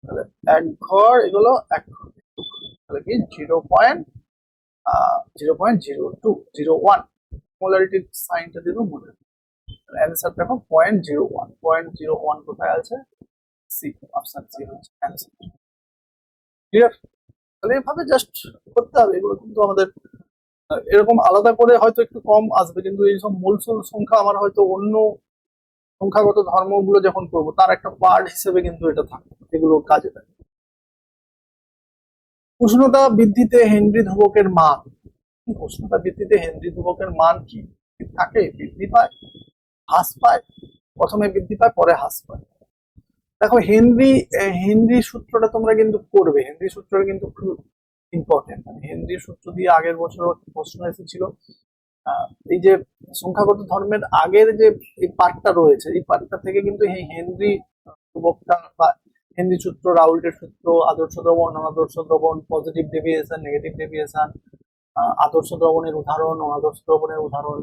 তাহলে 1 ঘর এগুলো 1 ঘর, তাহলে কি 0.0201 মোলারিটির সাইনটা দিব মনে, অ্যান্সার দেখো 0.01, 0.01 কোথায় আছে, সি, অপশন সি হচ্ছে অ্যান্সার। ক্লিয়ার? তাহলে এভাবে জাস্ট করতে হবে, এগুলো কিন্তু আমাদের এরকম আলাদা করে হয়তো একটু কম আসবে, কিন্তু এইসব মূল সংখ্যা আমার হয়তো অন্য সংখ্যাগত ধর্মগুলো যখন করবো তার একটা পার্ট হিসেবে কিন্তু এটা থাকে, এগুলো কাজে দেয়। উষ্ণতা বৃদ্ধিতে হেনরি ধ্রুবকের মান, উষ্ণতা বৃদ্ধিতে হেনরি ধ্রুবকের মান কি থাকে, বৃদ্ধি পায়, হ্রাস পায়, প্রথমে বৃদ্ধি পায় পরে হ্রাস পায়। দেখো হেনরি সূত্রটা তোমরা কিন্তু করবে, হেনরি সূত্রটা কিন্তু খুব ইম্পর্টেন্ট। মানে হেনরি সূত্র দিয়ে আগের বছর প্রশ্ন এসেছিল। এই যে সংখ্যাগত ধর্মের আগের যে এই পার্টটা রয়েছে, এই পার্টটা থেকে কিন্তু এই হেনরি ধ্রুবকটা বা হেনরি সূত্র, রাউল্টের সূত্র, আদর্শ দ্রবণ, অনাদর্শ দ্রবণ, পজিটিভ ডেভিয়েশন, নেগেটিভ ডেভিয়েশন, আদর্শ দ্রবণের উদাহরণ, অনাদর্শ দ্রবণের উদাহরণ,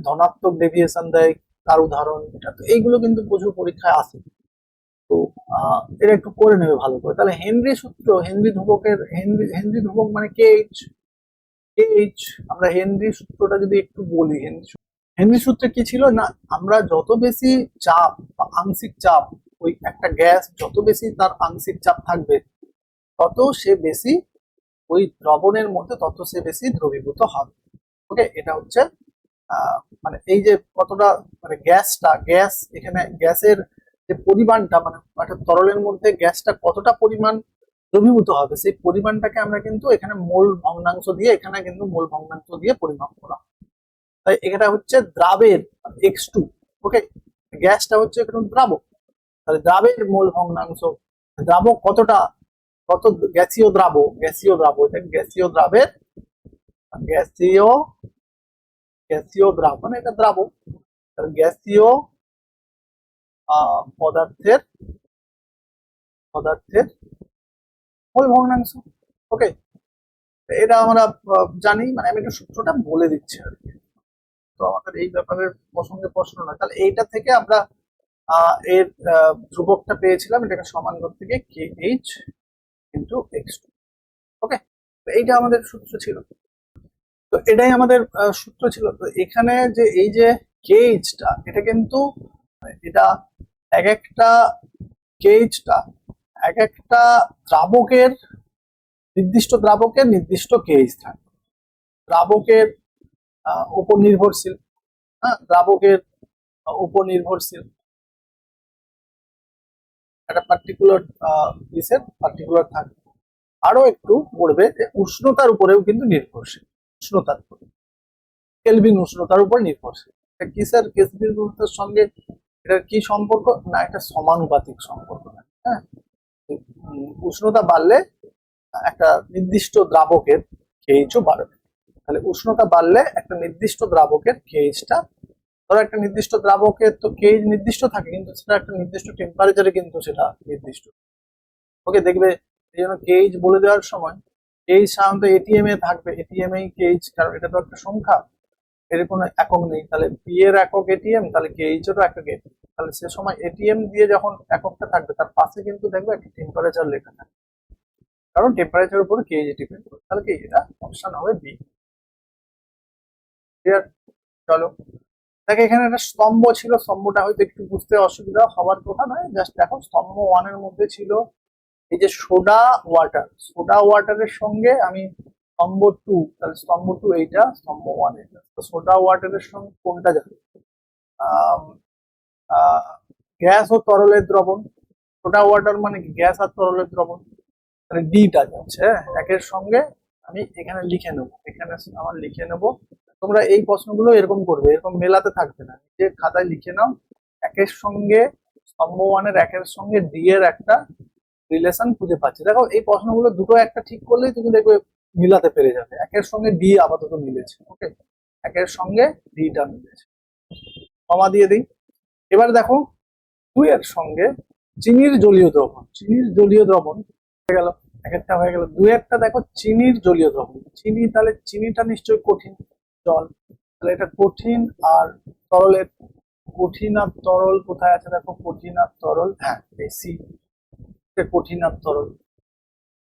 ধনাত্মক ডেভিয়েশন দেয়, তার উদাহরণ এটা, তো এইগুলো কিন্তু প্রচুর পরীক্ষায় আসে। তো এটা একটু করে নেবে ভালো করে। তাহলে হেনরি সূত্র, হেনরি ধ্রুবকের, হেনরি ধ্রুবক মানে কেএইচ। কেএইচ, আমরা হেনরি সূত্রটা যদি একটু বলি, হেনরি সূত্রে কি ছিল না, আমরা যত বেশি চাপ বা আংশিক চাপ, ওই একটা গ্যাস যত বেশি তার আংশিক চাপ থাকবে, তত সে বেশি ওই দ্রবণের মধ্যে, তত সে বেশি দ্রবীভূত হবে। ওকে, এটা হচ্ছে মানে এই যে কতটা মানে গ্যাস এখানে গ্যাসের যে পরিমাণটা, মানে একটা তরলের মধ্যে গ্যাসটা কতটা পরিমাণ দ্রবীভূত হবে, সেই পরিমাণটাকে আমরা কিন্তু এখানে মোল ভগ্নাংশ দিয়ে, এখানে কিন্তু মোল ভগ্নাংশ দিয়ে পরিমাপ করা। তাই এটা হচ্ছে দ্রাবের x2। ওকে, গ্যাসটা হচ্ছে একটু দ্রাবক, তাহলে দ্রাবের মোল ভগ্নাংশ, দ্রাবক কতটা, কত গ্যাসীয় দ্রাবক, এটা গ্যাসীয় দ্রাবের, গ্যাসীয় গ্যাসীয় দ্রাব মানে এটা দ্রাবক, গ্যাসীয় পদার্থের মোল ভগ্নাংশ। ওকে, এটা আমরা জানি, মানে আমি একটু সূত্রটা বলে দিচ্ছি আর কি, তো আমাদের এই ব্যাপারের প্রসঙ্গে প্রশ্ন না। তাহলে এইটা থেকে আমরা এর ধ্রুবকটা পেয়েছিলাম, এটাকে সমান করতে গিয়ে KH ইন্টু x2। ওকে, এইটা আমাদের সূত্র ছিল, তো এটাই আমাদের সূত্র ছিল। তো এখানে যে এই যে KH-টা, এটা কিন্তু এটা এক একটা KH-টা এক একটা দ্রাবকের, নির্দিষ্ট KH থাকে, দ্রাবকের উপর নির্ভরশীল। হ্যাঁ, দ্রাবকের উপর নির্ভরশীল একটা পার্টিকুলার থাকে। আরো একটু বলবে যে উষ্ণতার উপরেও কিন্তু নির্ভরশীল, উষ্ণতার উপর, কেলভিন উষ্ণতার উপর নির্ভরশীল। এটা কিসের, কেলভিন উষ্ণতার সঙ্গে এটার কি সম্পর্ক না, এটা সমানুপাতিক সম্পর্ক না। হ্যাঁ, উষ্ণতা বাড়লে একটা নির্দিষ্ট দ্রাবকের KH ও বাড়বে। তাহলে উষ্ণতা বাড়লে একটা নির্দিষ্ট দ্রাবকের KH-টা, ধরো একটা নির্দিষ্ট দ্রাবকের তো KH নির্দিষ্ট থাকে, কিন্তু সেটা একটা নির্দিষ্ট টেম্পারেচারে কিন্তু সেটা নির্দিষ্ট। ওকে, দেখবে এই জন্য KH বলে দেওয়ার সময় KH সাধারণত এটিএম এ থাকবে, এটিএম এই KH, কারণ এটা তো একটা সংখ্যা, এর কোনো একক নেই। তাহলে পি এর একক এটিএম, তাহলে KH এরও একক এটিএম। তাহলে সে সময় এটিএম দিয়ে যখন এককটা থাকবে, তার পাশে কিন্তু দেখবে একটা টেম্পারেচার লেখা থাকবে, কারণ টেম্পারেচারের উপরে KH ডিপেন্ড করে। তাহলে কি, এটা অপশন হবে বি। ক্লিয়ার? চলো, দেখো এখানে একটা স্তম্ভ ছিল, স্তম্ভটা হয়তো একটু বুঝতে অসুবিধা হওয়ার কথা নয়, জাস্ট দেখো স্তম্ভ 1 এর মধ্যে ছিল এই যে সোডা ওয়াটারের সঙ্গে আমি স্তম্ভ 2, তাহলে স্তম্ভ 2 এইটা, স্তম্ভ 1 এটা, তো সোডা ওয়াটারের সঙ্গে কোনটা যাবে, গ্যাস ও তরলের দ্রবণ। সোডা ওয়াটার মানে কি, গ্যাস আর তরলের দ্রবণ, তাহলে ডিটা যাচ্ছে। একের সঙ্গে আমি এখানে লিখে নেবো, এখানে আমার লিখে নেবো। তোমরা এই প্রশ্নগুলো এরকম করবে, এরকম মেলাতে থাকবে না, যে খাতায় লিখে নাও একের সঙ্গে, স্তম্ভ 1 এর একের সঙ্গে ডি এর একটা রিলেশন খুঁজে পাচ্ছি। দেখো এই প্রশ্নগুলো দুটো একটা ঠিক করলেই তুমি দেখবে মিলাতে পেরে যাবে, একের সঙ্গে ডি আপাতত মিলেছে। ওকে, একের সঙ্গে ডিটা মিলেছে, কমা দিয়ে দিই। এবার দেখো 2 এর সঙ্গে চিনির জলীয় দ্রবণ হয়ে গেল, এক একটা হয়ে গেল। 2 একটা দেখো চিনির জলীয় দ্রবণ, তাহলে চিনিটা নিশ্চয়ই কঠিন জল, তাহলে এটা কঠিন আর তরলের, কঠিন আর তরল কোথায় আছে দেখো, কঠিন আর তরল, হ্যাঁ সি, কঠিন আর তরল।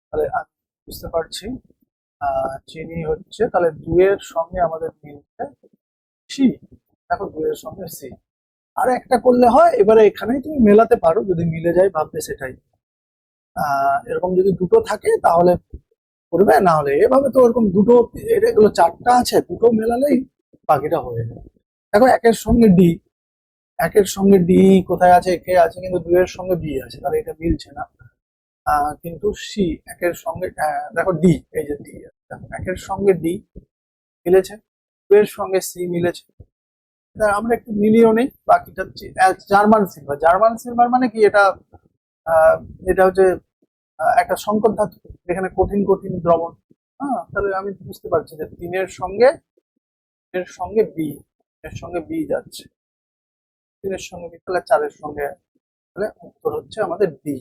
তাহলে বুঝতে পারছি চিনি হচ্ছে, তাহলে 2 এর সঙ্গে আমাদের মিলছে সি, দেখো 2 এর সঙ্গে সি। আর একটা করলে হয়, এবারে এখানেই তুমি মেলাতে পারো, যদি মিলে যায় ভাববে সেটাই। এরকম যদি দুটো থাকে তাহলে করবে, না হলে এভাবে তো এরকম দুটো, এগুলো 4টা আছে, দুটো মেলালেই বাকিটা হয়ে যাবে। দেখো একের সঙ্গে ডি কোথায় আছে, কে আছে, কিন্তু 2 এর সঙ্গে বি আছে, তাহলে এটা মিলছে না। কিন্তু সি একের সঙ্গে, দেখো ডি, এই যে ডি, দেখো একের সঙ্গে ডি মিলেছে, 2 এর সঙ্গে সি মিলেছে। আমরা একটু মিলিয়েও নেই, বাকিটা হচ্ছে জার্মান সিলভার মানে কি, এটা হচ্ছে একটা সংকর ধাতু, এখানে কঠিন দ্রবণ। হ্যাঁ, তাহলে আমি বুঝতে পারছি যে 3 এর সঙ্গে বি, এর সঙ্গে বি যাচ্ছে, 3 এর সঙ্গে বি, তাহলে 4 এর সঙ্গে, তাহলে উত্তর হচ্ছে আমাদের ডি।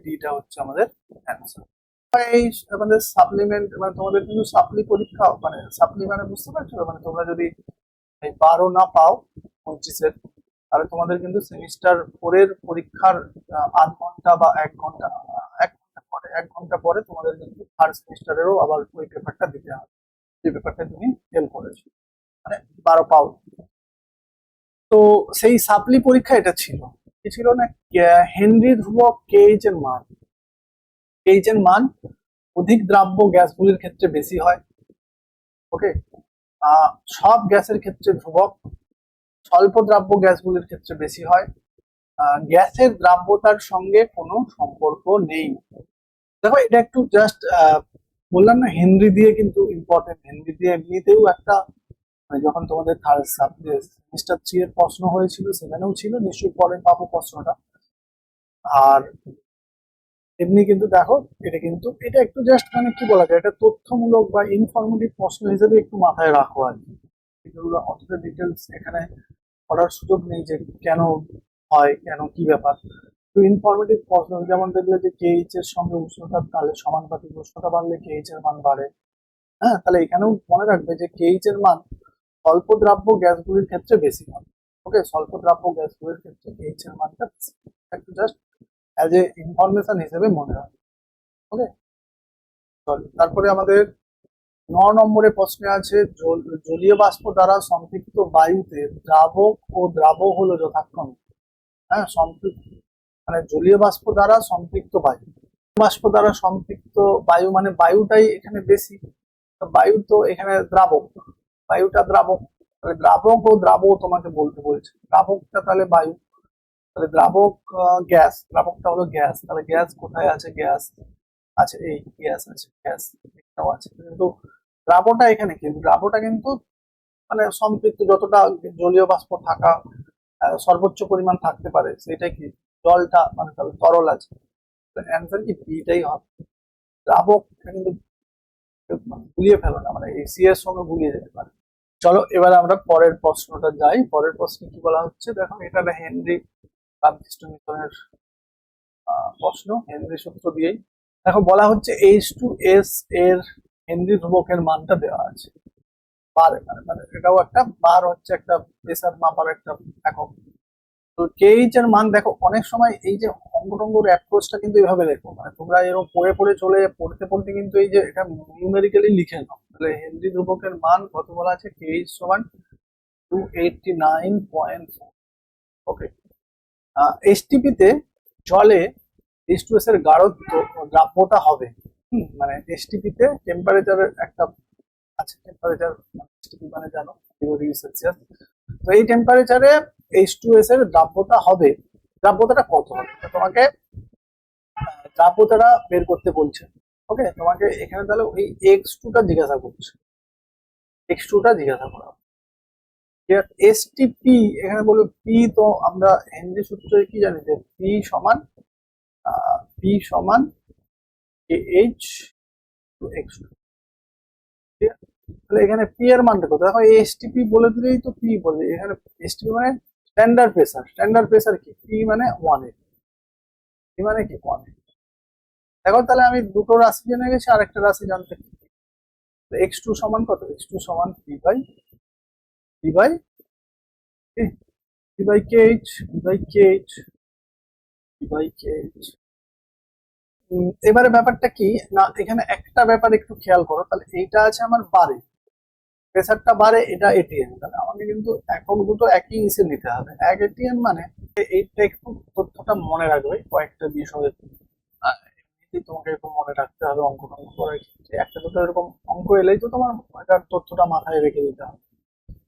ডিটা হচ্ছে আমাদের অ্যান্সার। এই আমাদের সাপ্লিমেন্ট, মানে তোমাদের কিন্তু সাপ্লি পরীক্ষা, মানে সাপ্লি মানে বুঝতে পারছো, মানে তোমরা যদি পারো না পাও 2025-এর, তাহলে তোমাদের কিন্তু সেমিস্টার 4 এর পরীক্ষার আধ ঘন্টা বা 1 ঘন্টা, 1 ঘন্টা পরে তোমাদের কিন্তু থার্ড সেমিস্টারেরও আবার ওই পেপারটা দিতে হবে, যে পেপারটা তুমি ফেল করেছো, মানে 12 পাও। তো সেই সাপ্লি পরীক্ষা এটা ছিল, কি ছিল না, হেনরি ধ্রুবক কেএইচ এর মান, কেএইচ এর মান অধিক দ্রাব্য গ্যাসগুলির ক্ষেত্রে বেশি হয়। ওকে, সব গ্যাসের ক্ষেত্রে ধ্রুবক, স্বল্প দ্রাব্য গ্যাসগুলির ক্ষেত্রে বেশি হয়, গ্যাসের দ্রাব্যতার সঙ্গে কোনো সম্পর্ক নেই। দেখো এটা একটু জাস্ট বললাম না, হেনরি দিয়ে কিন্তু ইম্পর্টেন্ট, হেনরি দিয়ে এমনিতেও একটা, মানে যখন তোমাদের থার্ড সেমিস্টার 3 এর প্রশ্ন হয়েছিল সেখানেও ছিল, নিশ্চয়ই পরে পাবো প্রশ্নটা। আর এমনি কিন্তু দেখো এটা কিন্তু, এটা একটু জাস্ট মানে কি বলা যায়, এটা তথ্যমূলক বা ইনফরমেটিভ প্রশ্ন হিসেবে একটু মাথায় রাখো আর কি। এগুলো অতটা ডিটেলস এখানে করার সুযোগ নেই যে কেন হয়, কেন কি ব্যাপার। তো ইনফরমেটিভ প্রশ্ন, যেমন দেখলে যে কেএইচ এর সঙ্গে উষ্ণতার তালে সমানুপাতিক, উষ্ণতা বাড়লে কেএইচ এর মান বাড়ে। হ্যাঁ, তাহলে এখানেও মনে রাখবে যে কেএইচ এর মান স্বল্প দ্রাব্য গ্যাসগুলির ক্ষেত্রে বেশি হয়। ওকে, স্বল্প দ্রাব্য গ্যাসগুলির ক্ষেত্রে কেএইচ এর মানটা একটু জাস্ট অ্যাজ এ ইনফরমেশন হিসেবে মনে হয়। ওকে, তারপরে আমাদের 9 নম্বরে প্রশ্নে আছে, জলীয় বাষ্প দ্বারা সম্পৃক্ত বায়ুতে দ্রাবক ও দ্রাবক হলো যথাক্রমে, হ্যাঁ সম্পৃক্ত, মানে জলীয় বাষ্প দ্বারা সম্পৃক্ত বায়ু, বাষ্প দ্বারা সম্পৃক্ত বায়ু মানে বায়ুটাই এখানে বেশি, তো বায়ু তো এখানে দ্রাবক, বায়ুটা দ্রাবক, তাহলে দ্রাবক ও দ্রাবক তোমাকে বলতে বলছে, দ্রাবকটা তাহলে বায়ু, তাহলে দ্রাবক গ্যাস, দ্রাবকটা হলো গ্যাস, তাহলে গ্যাস কোথায় আছে, গ্যাস আছে এই গ্যাস আছে, গ্যাস এটাও আছে, কিন্তু দ্রাবকটা এখানে, কিন্তু দ্রাবকটা কিন্তু মানে সম্পৃক্ত, যতটা জলীয় বাষ্প থাকা সর্বোচ্চ পরিমাণ থাকতে পারে সেটাই কি জলটা, মানে তাহলে তরল আছে, অ্যান্সার কি বিটাই হবে। দ্রাবক কিন্তু গুলিয়ে ফেলো না, মানে এই সি এর সঙ্গে গুলিয়ে যেতে পারে। চলো এবার আমরা পরের প্রশ্নটা যাই, পরের প্রশ্নে কি বলা হচ্ছে দেখো, এটা একটা হেনরি রামকৃষ্ণ মিশনের প্রশ্ন, হেনরি সূত্র দিয়েই দেখো বলা হচ্ছে H2S এর হেনরি ধ্রুবকের মানটা দেওয়া আছে, বার, মানে এটাও একটা বার হচ্ছে একটা প্রেসার মাপার একটা একক। তো কেএইচ এর মান দেখো, অনেক সময় এই যে অঙ্কটঙ্গর অ্যাপ্রোচটা কিন্তু এইভাবে দেখো, মানে তোমরা এরকম পড়ে পড়ে চলে পড়তে পড়তে কিন্তু এই যে এটা নিউমেরিক্যালি লিখে নাও, তাহলে হেনরি ধ্রুবকের মান কত বলা আছে, কেএইচ সমান 289.4। ওকে, এসটিপি তে জলে H2S এর গাঢ়ত্ব দ্রাব্যতা হবে, মানে এসটিপি তে টেম্পারেচারের একটা আছে, টেম্পারেচার এসটিপি মানে জানো 0°C, তো এই টেম্পারেচারে H2S এর দ্রাব্যতা হবে, দ্রাব্যতাটা কত হবে, তোমাকে দ্রাব্যতাটা বের করতে বলছে। ওকে, তোমাকে এখানে তাহলে ওই x2টা জিজ্ঞাসা করছে, x2টা জিজ্ঞাসা করা, এসটিপি এখানে বলবো পি, তো আমরা হেনরি সূত্রে কি জানি যে পি সমান এইচ টু এক্স টু, তাহলে এখানে পি এর মানটা কত, দেখো এসটিপি বলে দিলেই তো পি বলে, এখানে এসটিপি মানে স্ট্যান্ডার্ড প্রেসার, স্ট্যান্ডার্ড প্রেসার কি পি মানে 1, পি মানে কি 1। দেখো তাহলে আমি দুটো রাশি জেনে গেছি, আর একটা রাশি জানতে, x2 সমান কত, x2 সমান p/kh। এবারে ব্যাপারটা কি না, এখানে একটা ব্যাপার একটু খেয়াল করো, তাহলে এইটা আছে আমার বারে, প্রেসারটা বারে, এটা এটিএম, তাহলে আমাকে কিন্তু একক দুটো একই হিসেবে নিতে হবে, এক এটিএম মানে এইটা একটু তথ্যটা মনে রাখবে কয়েকটা বিষয়ে, তোমাকে একটু মনে রাখতে হবে অঙ্ক টঙ্ক করার ক্ষেত্রে, একটা দুটো এরকম অঙ্ক এলেই তো তোমার এটার তথ্যটা মাথায় রেখে দিতে হবে।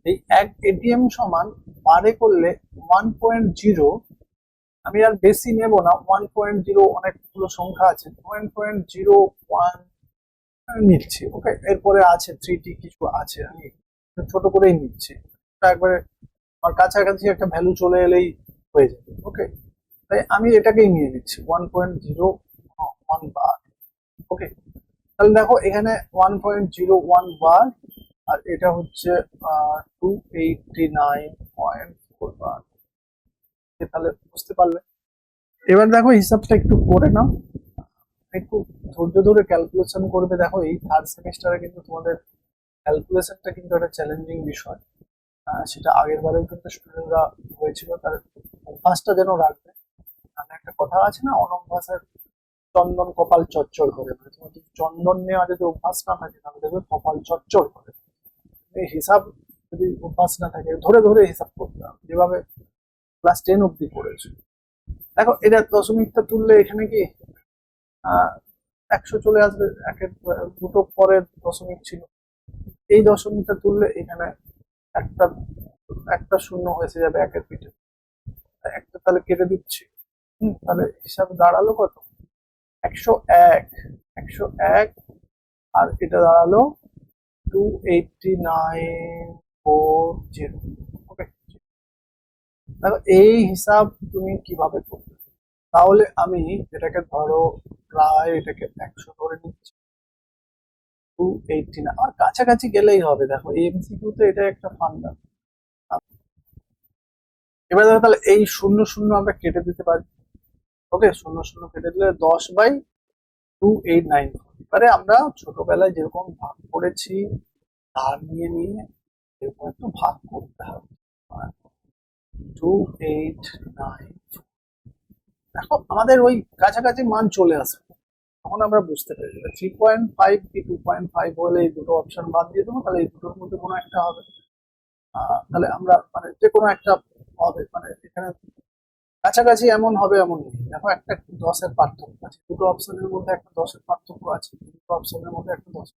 এই এক এটিএম সমান বারে করলে 1.0, আমি আর বেশি নেব না, 1.0 অনেকগুলো সংখ্যা আছে, 1.01 নিচ্ছি। ওকে, এরপরে আছে 3t কিছু আছে, আমি ছোট করেই নিচ্ছি, একবারে আমার কাছাকাছি একটা ভ্যালু চলে এলেই হয়ে যাবে। ওকে, তাই আমি এটাকেই নিয়ে নিচ্ছি 1.01 বার। ওকে, তাহলে দেখো এখানে 1.01 বার, আর এটা হচ্ছে 289.4 বার, তাহলে বুঝতে পারলে। এবার দেখো হিসাবটা একটু করে নাও, একটু ধৈর্য ধরে ক্যালকুলেশন করবে। দেখো এই থার্ড সেমিস্টারে কিন্তু তোমাদের ক্যালকুলেশনটা কিন্তু একটা চ্যালেঞ্জিং বিষয়, সেটা আগের বারেও কিন্তু স্টুডেন্টরা হয়েছিল, তার অভ্যাসটা যেন রাখবে। মানে একটা কথা আছে না, অনভ্যাসের চন্দন কপাল চচ্চর করে, মানে তোমার যদি চন্দন নেওয়া যদি অভ্যাস না থাকে তাহলে দেখবে কপাল চচ্চর করে। এই হিসাব যদি অভ্যাস না থাকে, ধরে ধরে হিসাব করতে হবে, যেভাবে ক্লাস 10 অব্দি পড়েছে। দেখো এটা দশমিকটা তুললে এখানে কি 100 চলে আসবে, একের দুটো পরের দশমিক ছিল, এই দশমিকটা তুললে এখানে একটা একটা শূন্য হয়েছে যাবে একের পিঠে, একটা তাহলে কেটে দিচ্ছি। তাহলে হিসাবে দাঁড়ালো কত? 101, 101, আর এটা দাঁড়ালো 289,400। ওকে, দেখো এই হিসাব তুমি কিভাবে করবে? তাহলে আমি এটাকে ধরো প্রায় এটাকে 100 ধরে নিচ্ছি, 289, আর কাছাকাছি গেলেই হবে। দেখো এমসিকিউ তে এটা একটা ফান্ডা। এবার দেখো তাহলে এই শূন্য শূন্য আমরা কেটে দিতে পারি। ওকে, শূন্য শূন্য কেটে দিলে 10/289। এবারে আমরা ছোটবেলায় যেরকম ভাগ করেছি ধার নিয়ে নিয়ে এরকম একটু ভাগ করতে হবে। 289, দেখো আমাদের ওই কাছাকাছি মান চলে আসবে, তখন আমরা বুঝতে পেরে যাবো 3.5 কি 2.5 হলে এই দুটো অপশন বাদ দিয়ে দেবো, তাহলে এই দুটোর মধ্যে কোনো একটা হবে। তাহলে আমরা মানে যে কোনো একটা হবে, মানে এখানে কাছাকাছি এমন হবে এমন নেই। দেখো একটা 10-এর পার্থক্য আছে, দুটো অপশনের মধ্যে একটা 10-এর পার্থক্য আছে, দুটো অপশনের মধ্যে একটা 10।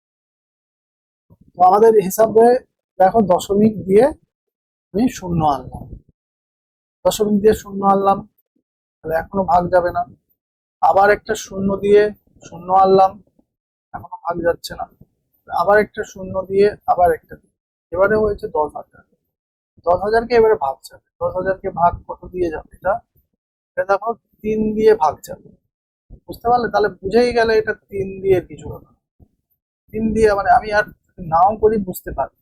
তো আমাদের হিসাবে দেখো দশমিক দিয়ে আমি শূন্য আনলাম, দশমিক দিয়ে শূন্য আনলাম, তাহলে এখনো ভাগ যাবে না। আবার একটা শূন্য দিয়ে শূন্য আনলাম, এখনো ভাগ যাচ্ছে না। আবার একটা শূন্য দিয়ে আবার একটা দিয়ে, এবারে হয়েছে 10,000। 10,000কে এবারে ভাগ যাবে, 10,000কে ভাগ কত দিয়ে যাবে? এটা এটা দেখো 3 দিয়ে ভাগ যাবে, বুঝতে পারলে? তাহলে বুঝেই গেলে এটা 3 দিয়ে কিছু না, 3 দিয়ে মানে আমি আর নাও করি বুঝতে পারবো।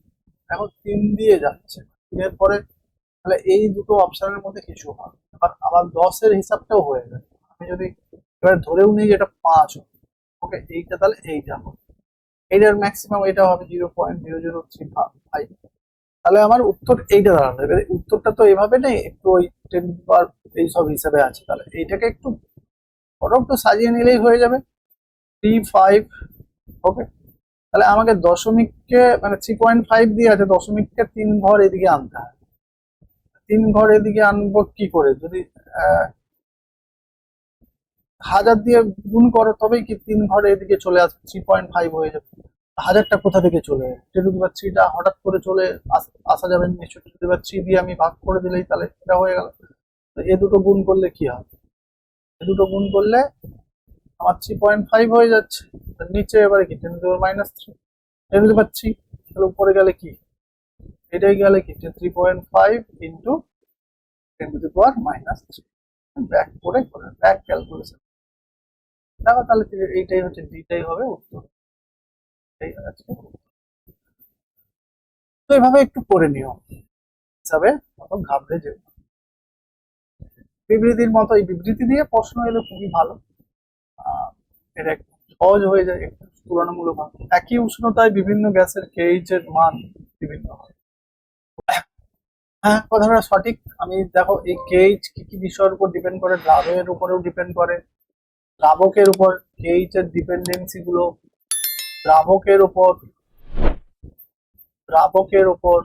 এখন 3 দিয়ে যাচ্ছে, 3-এর পরে তাহলে এই দুটো অপশনের মধ্যে কিছু হবে। আবার আবার 10-এর হিসাবটাও হয়ে যাবে। আমি যদি এবার ধরেও নিই যে এটা 5 হবে, ওকে, এইটা তাহলে এইটা হবে, এইটার ম্যাক্সিমাম এটা হবে 0.0035। তাহলে আমার উত্তর এইটা দাঁড়ানো। এবারে উত্তরটা তো এইভাবে নেই, একটু ওই 10 পাওয়ার এইসব হিসাবে আছে, তাহলে এইটাকে একটু বড় একটু সাজিয়ে নিলেই হয়ে যাবে 3.5। ওকে, তাহলে আমাকে দশমিককে মানে 3.5 দিয়ে আছে, দশমিককে 3 ঘর এদিকে আনতে হবে। 3 ঘর এদিকে আনবো কি করে? যদি 1000 দিয়ে গুণ করো তবেই কি 3 ঘর এদিকে চলে আসবে, 3.5 হয়ে যাবে। হাজারটা কোথা থেকে চলে যাবে? 10^3টা হঠাৎ করে চলে আসা যাবে নিশ্চয়ই। 10^3 দিয়ে আমি ভাগ করে দিলেই তাহলে এটা হয়ে গেল। এ দুটো গুণ করলে কি হবে? এ দুটো গুণ করলে আমার 3.5 হয়ে যাচ্ছে। নিচে এবারে কি 10^-3, 10^3, তাহলে উপরে গেলে কি এটাই গেলে কি 3.5 ইন্টু 10^-3। ব্যাক করে করে ব্যাক ক্যালকুলেশন দেখো, তাহলে এইটাই হচ্ছে ডিটাই হবে উত্তর। এই আজকে তো এভাবে একটু করে নিও, হিসাবে অত ঘাবড়ে যেও না। বিবৃতির মতো এই বিবৃতি দিয়ে প্রশ্ন এলে খুবই ভালো। এটা একটু সহজ হয়ে যায়, একটু তুলনামূলক ভাবে। একই উষ্ণতায় বিভিন্ন গ্যাসের কেএইচ এর মান বিভিন্ন হয়। হ্যাঁ, কথাটা সঠিক। আমি দেখো এই কেএইচ কি কি বিষয়ের উপর ডিপেন্ড করে? দ্রাবকের উপরেও ডিপেন্ড করে। দ্রাবকের উপর কেএইচ এর ডিপেন্ডেন্সি গুলো দ্রাবকের উপর, দ্রাবকের উপর।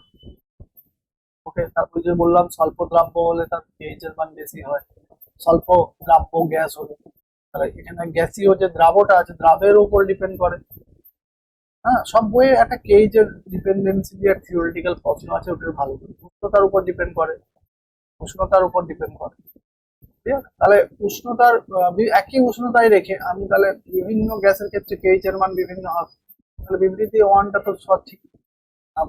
ওকে, তারপর যে বললাম স্বল্প দ্রাব্য হলে তার কেএইচ এর মান বেশি হয়, স্বল্প দ্রাব্য গ্যাস হলে। তাহলে এখানে গ্যাসীয় যে দ্রাবটা আছে দ্রাবের উপর ডিপেন্ড করে। হ্যাঁ, সব বইয়ে একটা কেএইচ এর ডিপেন্ডেন্সি দিয়ে থিওরিটিক্যাল প্রশ্ন আছে, ওটার ভালো করে। উষ্ণতার উপর ডিপেন্ড করে, উষ্ণতার উপর ডিপেন্ড করে। ঠিক আছে, তাহলে উষ্ণতার একই উষ্ণতায় রেখে আমি তাহলে বিভিন্ন গ্যাসের ক্ষেত্রে কেএইচ এর মান বিভিন্ন হবে। তাহলে বিবৃতি ওয়ানটা তো সঠিক।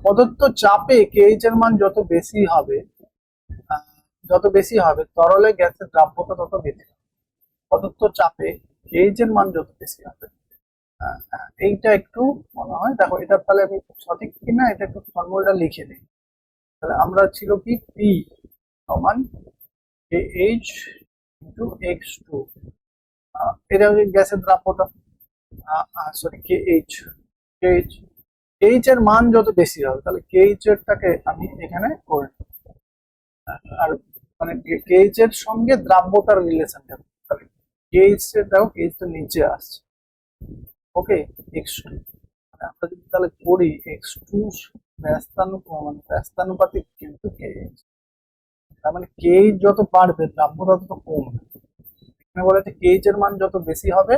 প্রদত্ত চাপে কেএইচ এর মান যত বেশি হবে, আহ, যত বেশি হবে তরলে গ্যাসের দ্রাব্যতা তত বেশি হবে। প্রদত্ত চাপে কেএইচ এর মান যত বেশি হবে, এইটা একটু মনে হয়। দেখো এটা তাহলে আমি সঠিক কিনা এটা একটু ফর্মুলাটা লিখে নিই। তাহলে আমরা ছিল কি পি সমান কেএইচ ইন্টু x2, এটা হচ্ছে গ্যাসের দ্রাব্যতা। সরি, কেএইচ, কেএইচ এইচ এর মান যত বেশি হবে তাহলে কেইচ এরটাকে আমি এখানে করে নেব। আর মানে কেইচ এর সঙ্গে দ্রাব্যতার রিলেশনটা, তাহলে কেইচ এর দেখো কেইচটা নিচে আসছে, ওকে x2 আমরা যদি তাহলে করি x2 ব্যস্তানুপাতিক কিন্তু কেইচ, তার মানে কেইচ যত বাড়বে দ্রাব্যতা তত কমবে। এখানে বলা হচ্ছে কেইচ এর মান যত বেশি হবে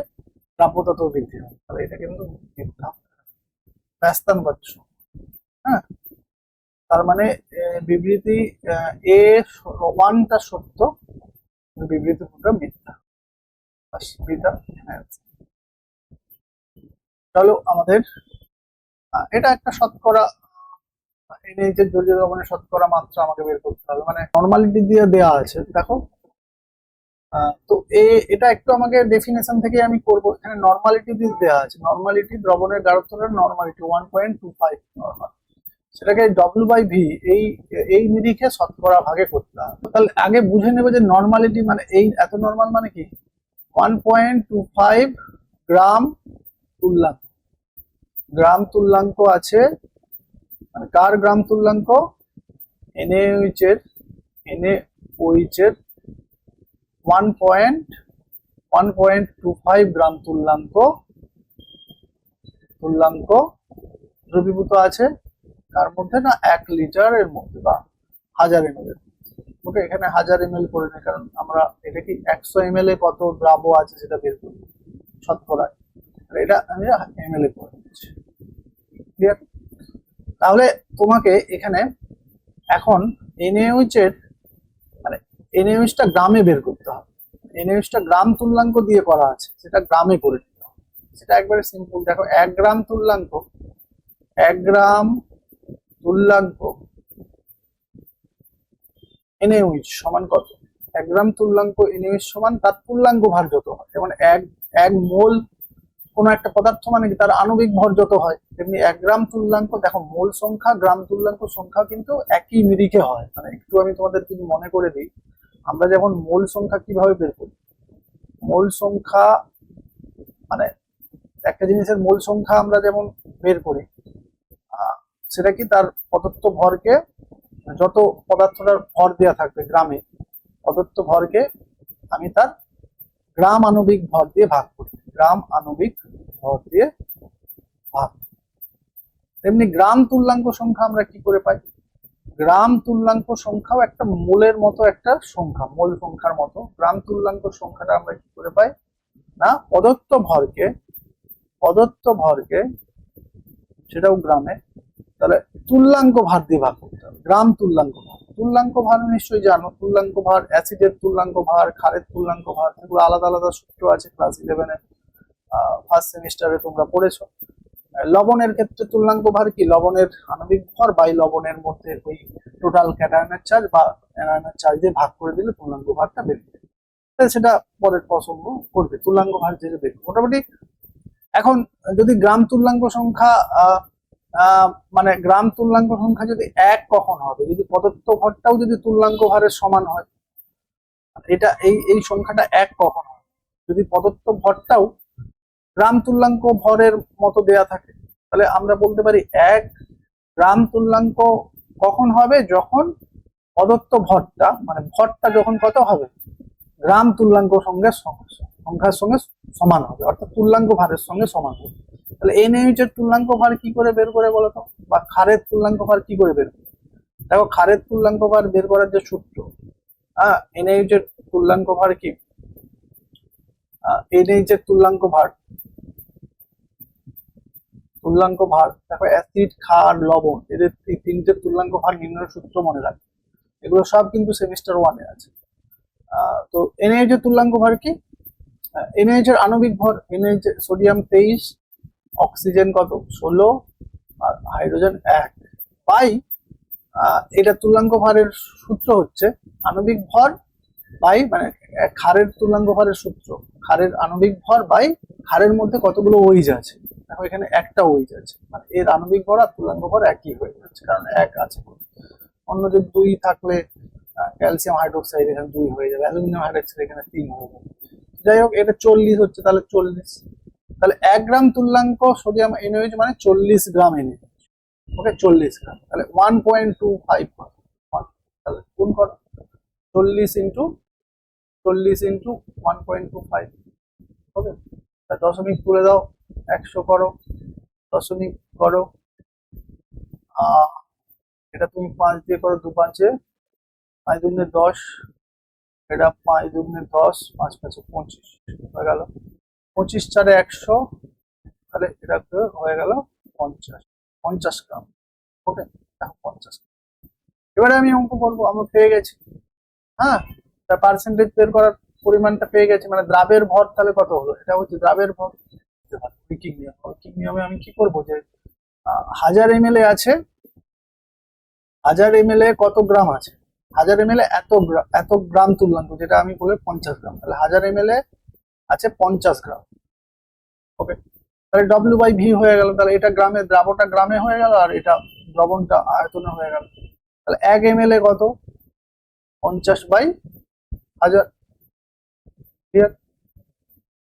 দ্রাব্যতা তত বৃদ্ধি হবে, তাহলে এটা কিন্তু মিথ্যা, ব্যস্তানুপাতিক। হ্যাঁ, তার মানে বিবৃতি এ ওয়ানটা সত্য, বিবৃতি পুরোটা মিথ্যা। চলো আমাদের এটা একটা শতকরা এনএইচের জলীয় দ্রবণের শতকরা মাত্রা আমাকে বের করতে হবে, মানে নরমালিটি দিয়ে দেওয়া আছে দেখো। তো এটা একটু আমাকে ডেফিনেশন থেকে আমি করব। এখানে নরমালিটি দিয়ে দেওয়া আছে, নরমালিটি দ্রবণের গাঢ়ত্বটার নরমালিটি 1.25 নরমাল, সেটাকে W/V এই নিরিখে শতকরা ভাগে করতে হবে। তাহলে আগে বুঝে নেবে যে নরমালিটি মানে এই এত নরমাল মানে কি 1.25 গ্রাম তুল্যাঙ্ক। গ্রাম তুল্যাঙ্ক আছে, মানে কার গ্রাম তুল্যাঙ্ক? NaOH এর 1.25 গ্রাম তুল্যাঙ্ক দ্রবীভূত আছে কার মধ্যে না 1 লিটারের মধ্যে বা 1000 ml এর। ওকে, এখানে 1000 ml করে নেই, কারণ আমরা এটা কি 100 ml এ কত দ্রাব্য আছে সেটা বের করি শতকরায়, এটা আমি ml এ করে নিচ্ছি। ক্লিয়ার? তাহলে তোমাকে এখানে এখন NaOH এর মানে NaOH টা গ্রামে বের করতে হবে। NaOH টা গ্রাম তুল্যাঙ্ক দিয়ে করা আছে, সেটা গ্রামে করে নিতে হবে। সেটা একবারে সিম্পল, দেখো 1 গ্রাম তুল্যাঙ্ক NaOH সমান কত? 1 গ্রাম তুল্যাঙ্ক NaOH সমান তার তুল্যাঙ্ক ভার যত হয়, যেমন এক মোল কোন একটা পদার্থ মানে কি তার আণবিক ভর যত হয়, তেমনি 1 গ্রাম তুল্যাঙ্ক, দেখো মোল সংখ্যা গ্রাম তুল্যাঙ্ক সংখ্যা কিন্তু একই নিরিখে হয়। মানে একটু আমি তোমাদের যদি মনে করে দিই, আমরা যেমন মোল সংখ্যা কিভাবে বের করি, মোল সংখ্যা মানে একটা জিনিসের মোল সংখ্যা আমরা যেমন বের করি, সেটা কি তার প্রদত্ত ভরকে, যত পদার্থটার ভর দেওয়া থাকবে গ্রামে, প্রদত্ত ভরকে আমি তার গ্রাম আণবিক ভর দিয়ে ভাগ করি, গ্রাম আণবিক ভর দিয়ে ভাগ। তেমনি গ্রাম তুল্যাঙ্ক সংখ্যা আমরা কি করে পাই? গ্রাম তুল্যাঙ্ক সংখ্যাও একটা মোলের মতো একটা সংখ্যা, মোল সংখ্যার মতো। গ্রাম তুল্যাঙ্ক সংখ্যাটা আমরা কি করে পাই না, প্রদত্ত ভরকে সেটাও গ্রামে, তাহলে তুল্যাঙ্ক ভার দিয়ে ভাগ করতে হবে। গ্রাম তুল্যাঙ্ক ভার নিশ্চয়ই জানো, তুল্যাঙ্ক ভার, অ্যাসিডের তুল্যাঙ্ক ভার, ক্ষারের তুল্যাঙ্ক ভার, এগুলো আলাদা আলাদা সূত্র আছে, ক্লাস 11 ফার্স্ট সেমিস্টারে তোমরা পড়েছো। লবণের ক্ষেত্রে তুল্যাঙ্ক ভার কি? লবণের আণবিক ভর বাই লবণের মধ্যে ওই টোটাল ক্যাটায়নের চার্জ বা অ্যানায়নের চার্জ দিয়ে ভাগ করে দিলে তুল্যাঙ্ক ভারটা বেরিয়ে যাবে। সেটা পরের প্রসঙ্গ করবে, তুল্যাঙ্ক ভার যেটা দেখবে। মোটামুটি এখন যদি গ্রাম তুল্যাঙ্ক সংখ্যা মানে গ্রাম তুল্যাঙ্ক সংখ্যা যদি 1 কখন হবে? যদি প্রদত্ত ভরটাও যদি তুল্যাঙ্ক ভারের সমান হয়, এটা এই সংখ্যাটা 1 কখন হবে? যদি প্রদত্ত ভরটাও গ্রাম তুল্যাঙ্ক ভরের মতো দেয়া থাকে, তাহলে আমরা বলতে পারি 1 গ্রাম তুল্যাঙ্ক কখন হবে? যখন প্রদত্ত ভরটা মানে ভরটা যখন কত হবে? গ্রাম তুল্যাঙ্ক সংখ্যার সঙ্গে সমান হবে, অর্থাৎ তুল্যাঙ্ক ভারের সঙ্গে সমান হবে। তাহলে NaOH এর তুল্যাঙ্ক ভার কি করে বের করে বলো তো, বা ক্ষারের তুল্যাঙ্ক ভার কি করে বের করে? দেখো ক্ষারের তুল্যাঙ্ক ভার বের করার যে সূত্র, NaOH এর তুল্যাঙ্ক ভার কি? NaOH এর তুল্যাঙ্ক ভার দেখো অ্যাসিড, ক্ষার, লবণ, এদের তিনটে তুল্যাঙ্ক ভার নির্ণয়ের সূত্র মনে রাখবে। এগুলো সব কিন্তু সেমিস্টার 1 এ আছে। তো NaOH এর তুল্যাঙ্ক ভার কি? NaOH এর আণবিক ভর, NaOH সোডিয়াম 23, অক্সিজেন কত 16 আর হাইড্রোজেন 1 বাই এটা তুল্যাঙ্ক ভারের সূত্র হচ্ছে আণবিক ভর বাই মানে ক্ষারের তুল্যাঙ্ক ভরের সূত্র, ক্ষারের আণবিক ভর বাই ক্ষারের মধ্যে কতগুলো ওইজ আছে। দেখো এখানে একটা ওইজ আছে, মানে এর আণবিক ভর আর তুল্যাঙ্ক ভর একই হয়ে যাচ্ছে, কারণ 1 আছে। অন্য যে 2 থাকলে ক্যালসিয়াম হাইড্রোক্সাইড এখানে 2 হয়ে যাবে, অ্যালুমিনিয়াম হাইড্রোক্সাইড এখানে 3 হয়ে যাবে। যাই হোক, এটা 40 হচ্ছে, তাহলে 40, তাহলে 1 গ্রাম তুল্যাঙ্ক সোডিয়াম NaOH মানে 40 গ্রাম NaOH। ওকে 40 গ্রাম, তাহলে 1.25, তাহলে গুণ করো 40 ইন্টু 1.25, ওকে। দশমিক তুলে দাও, 100 করো, দশমিক করো, এটা তুমি 5 দিয়ে করো, 2 5-এ 5 দুগুণে 10, এটা 5 দুগুণে 10, 5 5-এ 25 হয়ে গেল, 25 4-এ 100, তাহলে এটা হয়ে গেল 50 গ্রাম, ওকে। দেখো 50। এবারে আমি অঙ্ক করবো, আমরা পেয়ে গেছি, হ্যাঁ, তার পার্সেন্টেজ বের করার পরিমাণটা পেয়ে গেছি, মানে দ্রাবের ভর তাহলে কত হলো, এটা হচ্ছে দ্রাবের ভর। উইকিং নিয়ম, উইকিং নিয়মে আমি কি করবো, যে 1000 ml আছে, 1000 ml কত গ্রাম আছে, 1000 ml এত গ্রাম তুললাম, যেটা আমি বলে 50 গ্রাম, তাহলে 1000 ml আছে 50 গ্রাম, ওকে। তাহলে W/V হয়ে গেল, তাহলে এটা গ্রামে, দ্রাবটা গ্রামে হয়ে গেল, আর এটা দ্রবণটা আয়তনে হয়ে গেল। তাহলে 1 ml কত, 50/1000, ক্লিয়ার।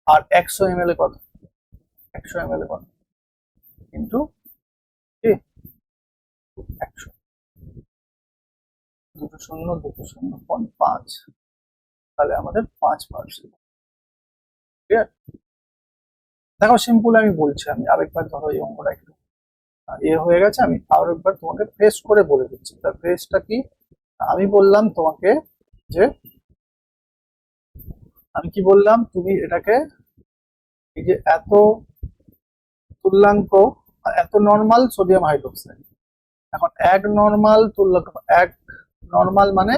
আর 100 ml কত, 100 ml কত, কিন্তু 100, 2 0 2 0.5, তাহলে আমাদের 5%, ক্লিয়ার। দেখো সিম্পল আমি বলছি, আমি আরেকবার ধরো এই অঙ্কটা একটু হয়ে গেছে, আমি আরেকবার তোমাকে ফ্রেশ করে বলে দিচ্ছি। তার ফ্রেশটা কি, আমি বললাম তোমাকে যে, আমি কি বললাম, তুমি এটাকে এই যে এত তুল্যাঙ্ক, এত নর্মাল সোডিয়াম হাইড্রোক্সাইড, এখন 1 নর্মাল তুল্যাঙ্ক, 1 নর্মাল মানে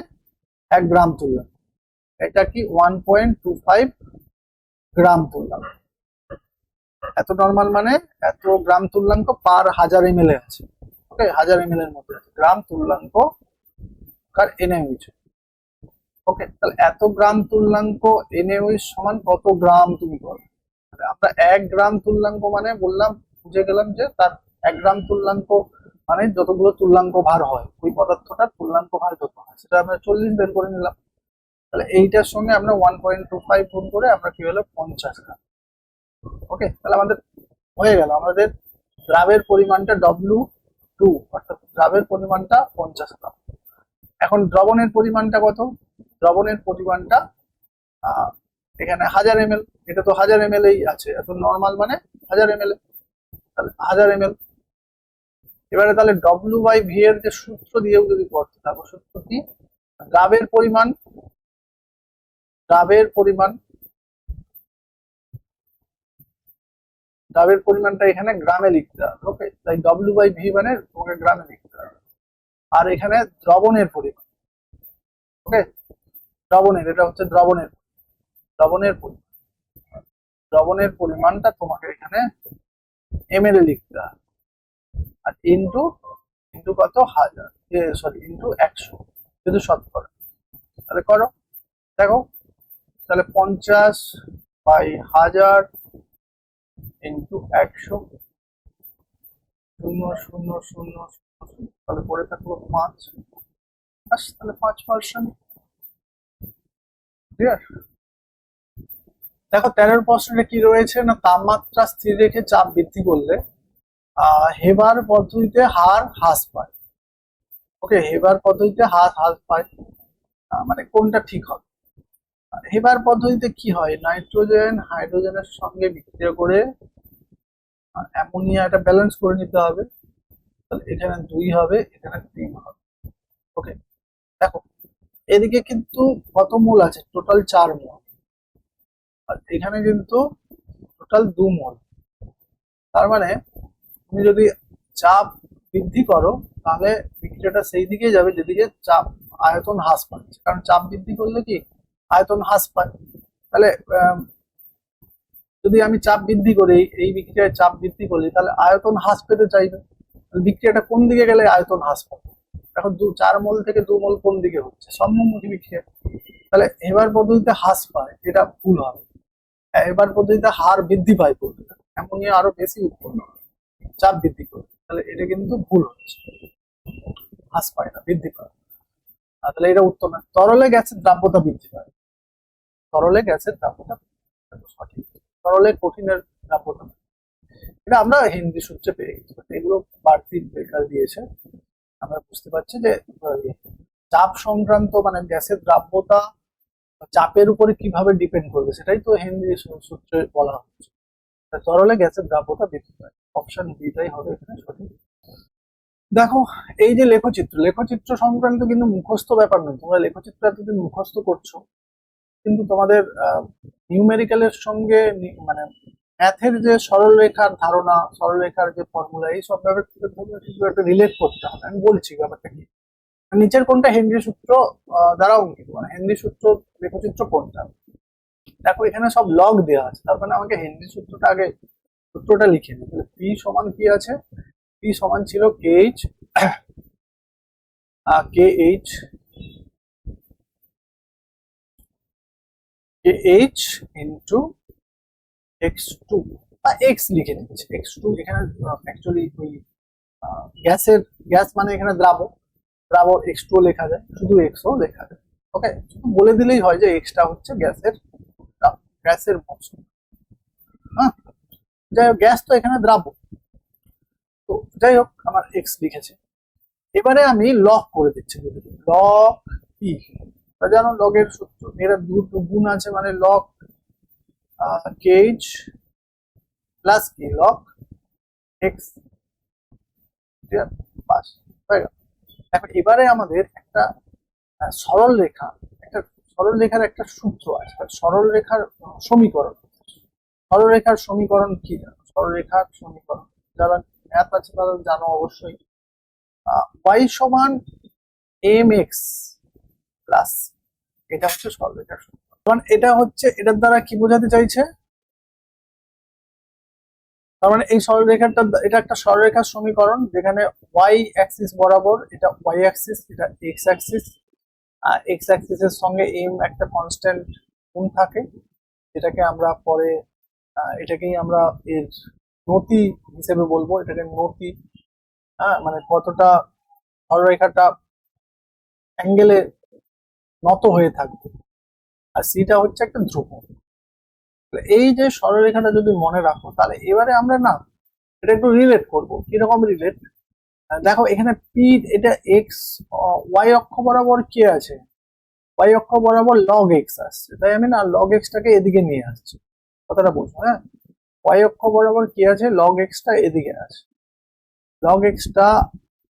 1 গ্রাম তুল্যাঙ্ক, এটা কি 1.25 গ্রাম তুল্যাঙ্ক, এত নর্মাল মানে এত গ্রাম তুল্যাঙ্ক পার 1000 ml আছে, ওকে, 1000 ml এর মধ্যে আছে গ্রাম তুল্যাঙ্ক কার NaOH, ওকে। তাহলে এত গ্রাম তুল্যাঙ্ক NaOH সমান কত গ্রাম তুমি করো, আমরা 1 গ্রাম তুল্যাঙ্ক মানে বললাম, বুঝে গেলাম যে তার 1 গ্রাম তুল্যাঙ্ক মানে যতগুলো তুল্যাঙ্ক ভার হয়, ওই পদার্থটার তুল্যাঙ্ক ভার যত হয়, সেটা আমরা 40 বের করে নিলাম। তাহলে এইটার সঙ্গে আমরা 1.25 গুণ করে আমরা কি হলো 50 গ্রাম, ওকে। তাহলে আমাদের হয়ে গেল, আমাদের দ্রাবের পরিমাণটা W2, অর্থাৎ দ্রাবের পরিমাণটা 50 গ্রাম। এখন দ্রবণের পরিমাণটা কত, দ্রবণের পরিমাণটা এখানে 1000 ml, এটা তো 1000 ml এই আছে, এত নর্মাল মানে 1000 ml, তাহলে 1000 ml। এবারে তাহলে W/V এর যে সূত্র দিয়েও যদি করতে থাকো, সূত্র কি, দ্রাবের পরিমাণ, দ্রাবের পরিমাণ, দ্রাবের পরিমাণটা এখানে গ্রামে লিখতে হবে, ওকে। তাই W/V মানে তোমাকে গ্রামে লিখতে হবে, আর এখানে দ্রবণের পরিমাণ, ওকে, দ্রবণের, এটা হচ্ছে দ্রবণের, দ্রবণের পরিমাণ, দ্রবণের পরিমাণটা তোমাকে এখানে ml এ লিখতে হবে, আর ইন্টু ইন্টু কত 1000, সরি ইন্টু 100, যদি শতকরা, তাহলে করো, দেখো, তাহলে 50/1000 ইন্টু 100, 0 0 0 0, তাহলে পড়ে থাকলো 5, তাহলে 5%, ক্লিয়ার। দেখো 13 প্রশ্নে কি রয়েছে না, তাপমাত্রা স্থির রেখে চাপ বৃদ্ধি করলে হেবার পদ্ধতিতে হার হ্রাস পায়, ওকে, হেবার পদ্ধতিতে হার হ্রাস পায়, মানে কোনটা ঠিক হবে। হেবার পদ্ধতিতে কি হয়, নাইট্রোজেন হাইড্রোজেনের সঙ্গে বিক্রিয়া করে অ্যামোনিয়া, এটা ব্যালেন্স করে নিতে হবে, তাহলে এখানে 2 হবে, এখানে 3 হবে, ওকে। দেখো এদিকে কিন্তু কত মোল আছে, টোটাল 4 মোল, আর এখানে কিন্তু টোটাল 2 মোল, তার মানে তুমি যদি চাপ বৃদ্ধি করো, তাহলে বিক্রিয়াটা সেই দিকে যাবে যেদিকে চাপ, আয়তন হ্রাস পাচ্ছে, কারণ চাপ বৃদ্ধি করলে কি আয়তন হ্রাস পায়। তাহলে যদি আমি চাপ বৃদ্ধি করি, এই বিক্রিয়ায় চাপ বৃদ্ধি করলে, তাহলে আয়তন হ্রাস পেতে চাইবে, বিক্রিয়াটা কোন দিকে গেলে আয়তন হ্রাস পাবে, এখন 4 মোল থেকে 2 মোল কোন দিকে হচ্ছে, সম্মুখী বিক্রিয়া, তাহলে হেবার পদ্ধতিতে হ্রাস পায়, এটা ভুল হবে, হেবার পদ্ধতিতে হার বৃদ্ধি পায় করবে, অ্যামোনিয়া আরো বেশি উৎপন্ন হয় চাপ বৃদ্ধি করবে, তাহলে এটা কিন্তু ভুল হচ্ছে, হ্রাস পায় না, বৃদ্ধি পায়, তাহলে এটা উত্তর না। তরলে গ্যাসের দ্রাব্যতা বৃদ্ধি পায়, তরলে গ্যাসের দ্রাব্যতা সঠিক, তরলে কঠিনের দ্রাব্যতা, এটা আমরা হেনরি সূত্রে পেয়ে গেছি। এগুলো বাড়তি বেকার দিয়েছে। আমরা বুঝতে পারছি যে চাপ সংক্রান্ত মানে গ্যাসের দ্রাব্যতা চাপের উপরে কিভাবে ডিপেন্ড করবে সেটাই তো হেনরি সূত্রে বলা হচ্ছে। তরলে গ্যাসের দ্রাব্যতা বৃদ্ধি পায়। অপশন বিটাই হবে এখানে সঠিক। দেখো এই যে লেখচিত্র সংক্রান্ত কিন্তু মুখস্থ ব্যাপার নয়। তোমরা লেখচিত্র এতদিন মুখস্থ করছো, কিন্তু তোমাদের নিউমেরিক্যালের সঙ্গে মানে ম্যাথের যে সরলরেখার ধারণা, সরলরেখার যে ফর্মুলা, এই সব ব্যাপার থেকে কিন্তু একটা রিলেট করতে হবে। আমি বলছি ব্যাপারটা কি। নিচের কোনটা হেনরি সূত্র দ্বারা অঙ্কিত, মানে হেনরি সূত্র লেখচিত্র কোনটা। দেখো এখানে সব লগ দেওয়া আছে, তার মানে আমাকে হেনরি সূত্রটা আগে সূত্রটা লিখে নিই। পি সমান কি আছে, পি সমান ছিল K H K H K H into x two বা এক্স লিখে নিচ্ছে। এক্স টু এখানে অ্যাকচুয়ালি ওই গ্যাস মানে এখানে দ্রাবক এক্স টু লেখা যায়, শুধু এক্সও লেখা যায়। ওকে, শুধু বলে দিলেই হয় যে এক্সটা হচ্ছে গ্যাসের মৌসুম। হ্যাঁ, যাই হোক গ্যাস তো এখানে দ্রাবক, তো যাই হোক আমার এক্স লিখেছে। এবারে আমি লগ করে দিচ্ছি, লগ পি। জানো লগের সূত্র, এরা দুটো গুণ আছে, মানে লগ কেএইচ প্লাস কি লগ এক্স। পাস হয়ে গেল। এখন এবারে আমাদের একটা সরল রেখার একটা সূত্র আছে, সরলরেখার সমীকরণ। সরলরেখার সমীকরণ কি জানো? সরলরেখার সমীকরণ যারা ম্যাথ আছে তারা জানো অবশ্যই। y সমান এম এক্স প্লাস, এটা হচ্ছে সরলরেখার সমীকরণ। এটা হচ্ছে, এটার দ্বারা কি বোঝাতে চাইছে, তার মানে এই সরলরেখাটা, এটা একটা সরলরেখার সমীকরণ যেখানে y অ্যাক্সিস বরাবর এটা y অ্যাক্সিস, এটা x অ্যাক্সিস। এক্স অ্যাক্সিসের সঙ্গে এম একটা কনস্ট্যান্ট কোণ থাকে, যেটাকে আমরা পরে এটাকেই আমরা এর নতি হিসেবে বলবো। এটাকে নতি, মানে কতটা সরলরেখাটা অ্যাঙ্গেলে নত হয়ে থাকবে। আর সিটা হচ্ছে একটা ধ্রুবক। এই যে সরলরেখাটা যদি মনে রাখো, তাহলে এবারে আমরা না এটা একটু রিলেট করবো। কিরকম রিলেট, দেখো এখানে পি, এটা এক্স, ওয়াই অক্ষ বরাবর কি আছে, ওয়াই অক্ষ বরাবর লগ এক্স আসছে, তাই আমি না লগ এক্সটাকে এদিকে নিয়ে আসছি। কথাটা বলছো, হ্যাঁ, ওয়াই অক্ষ বরাবর কি আছে, লগ এক্সটা এদিকে আছে, লগ এক্সটা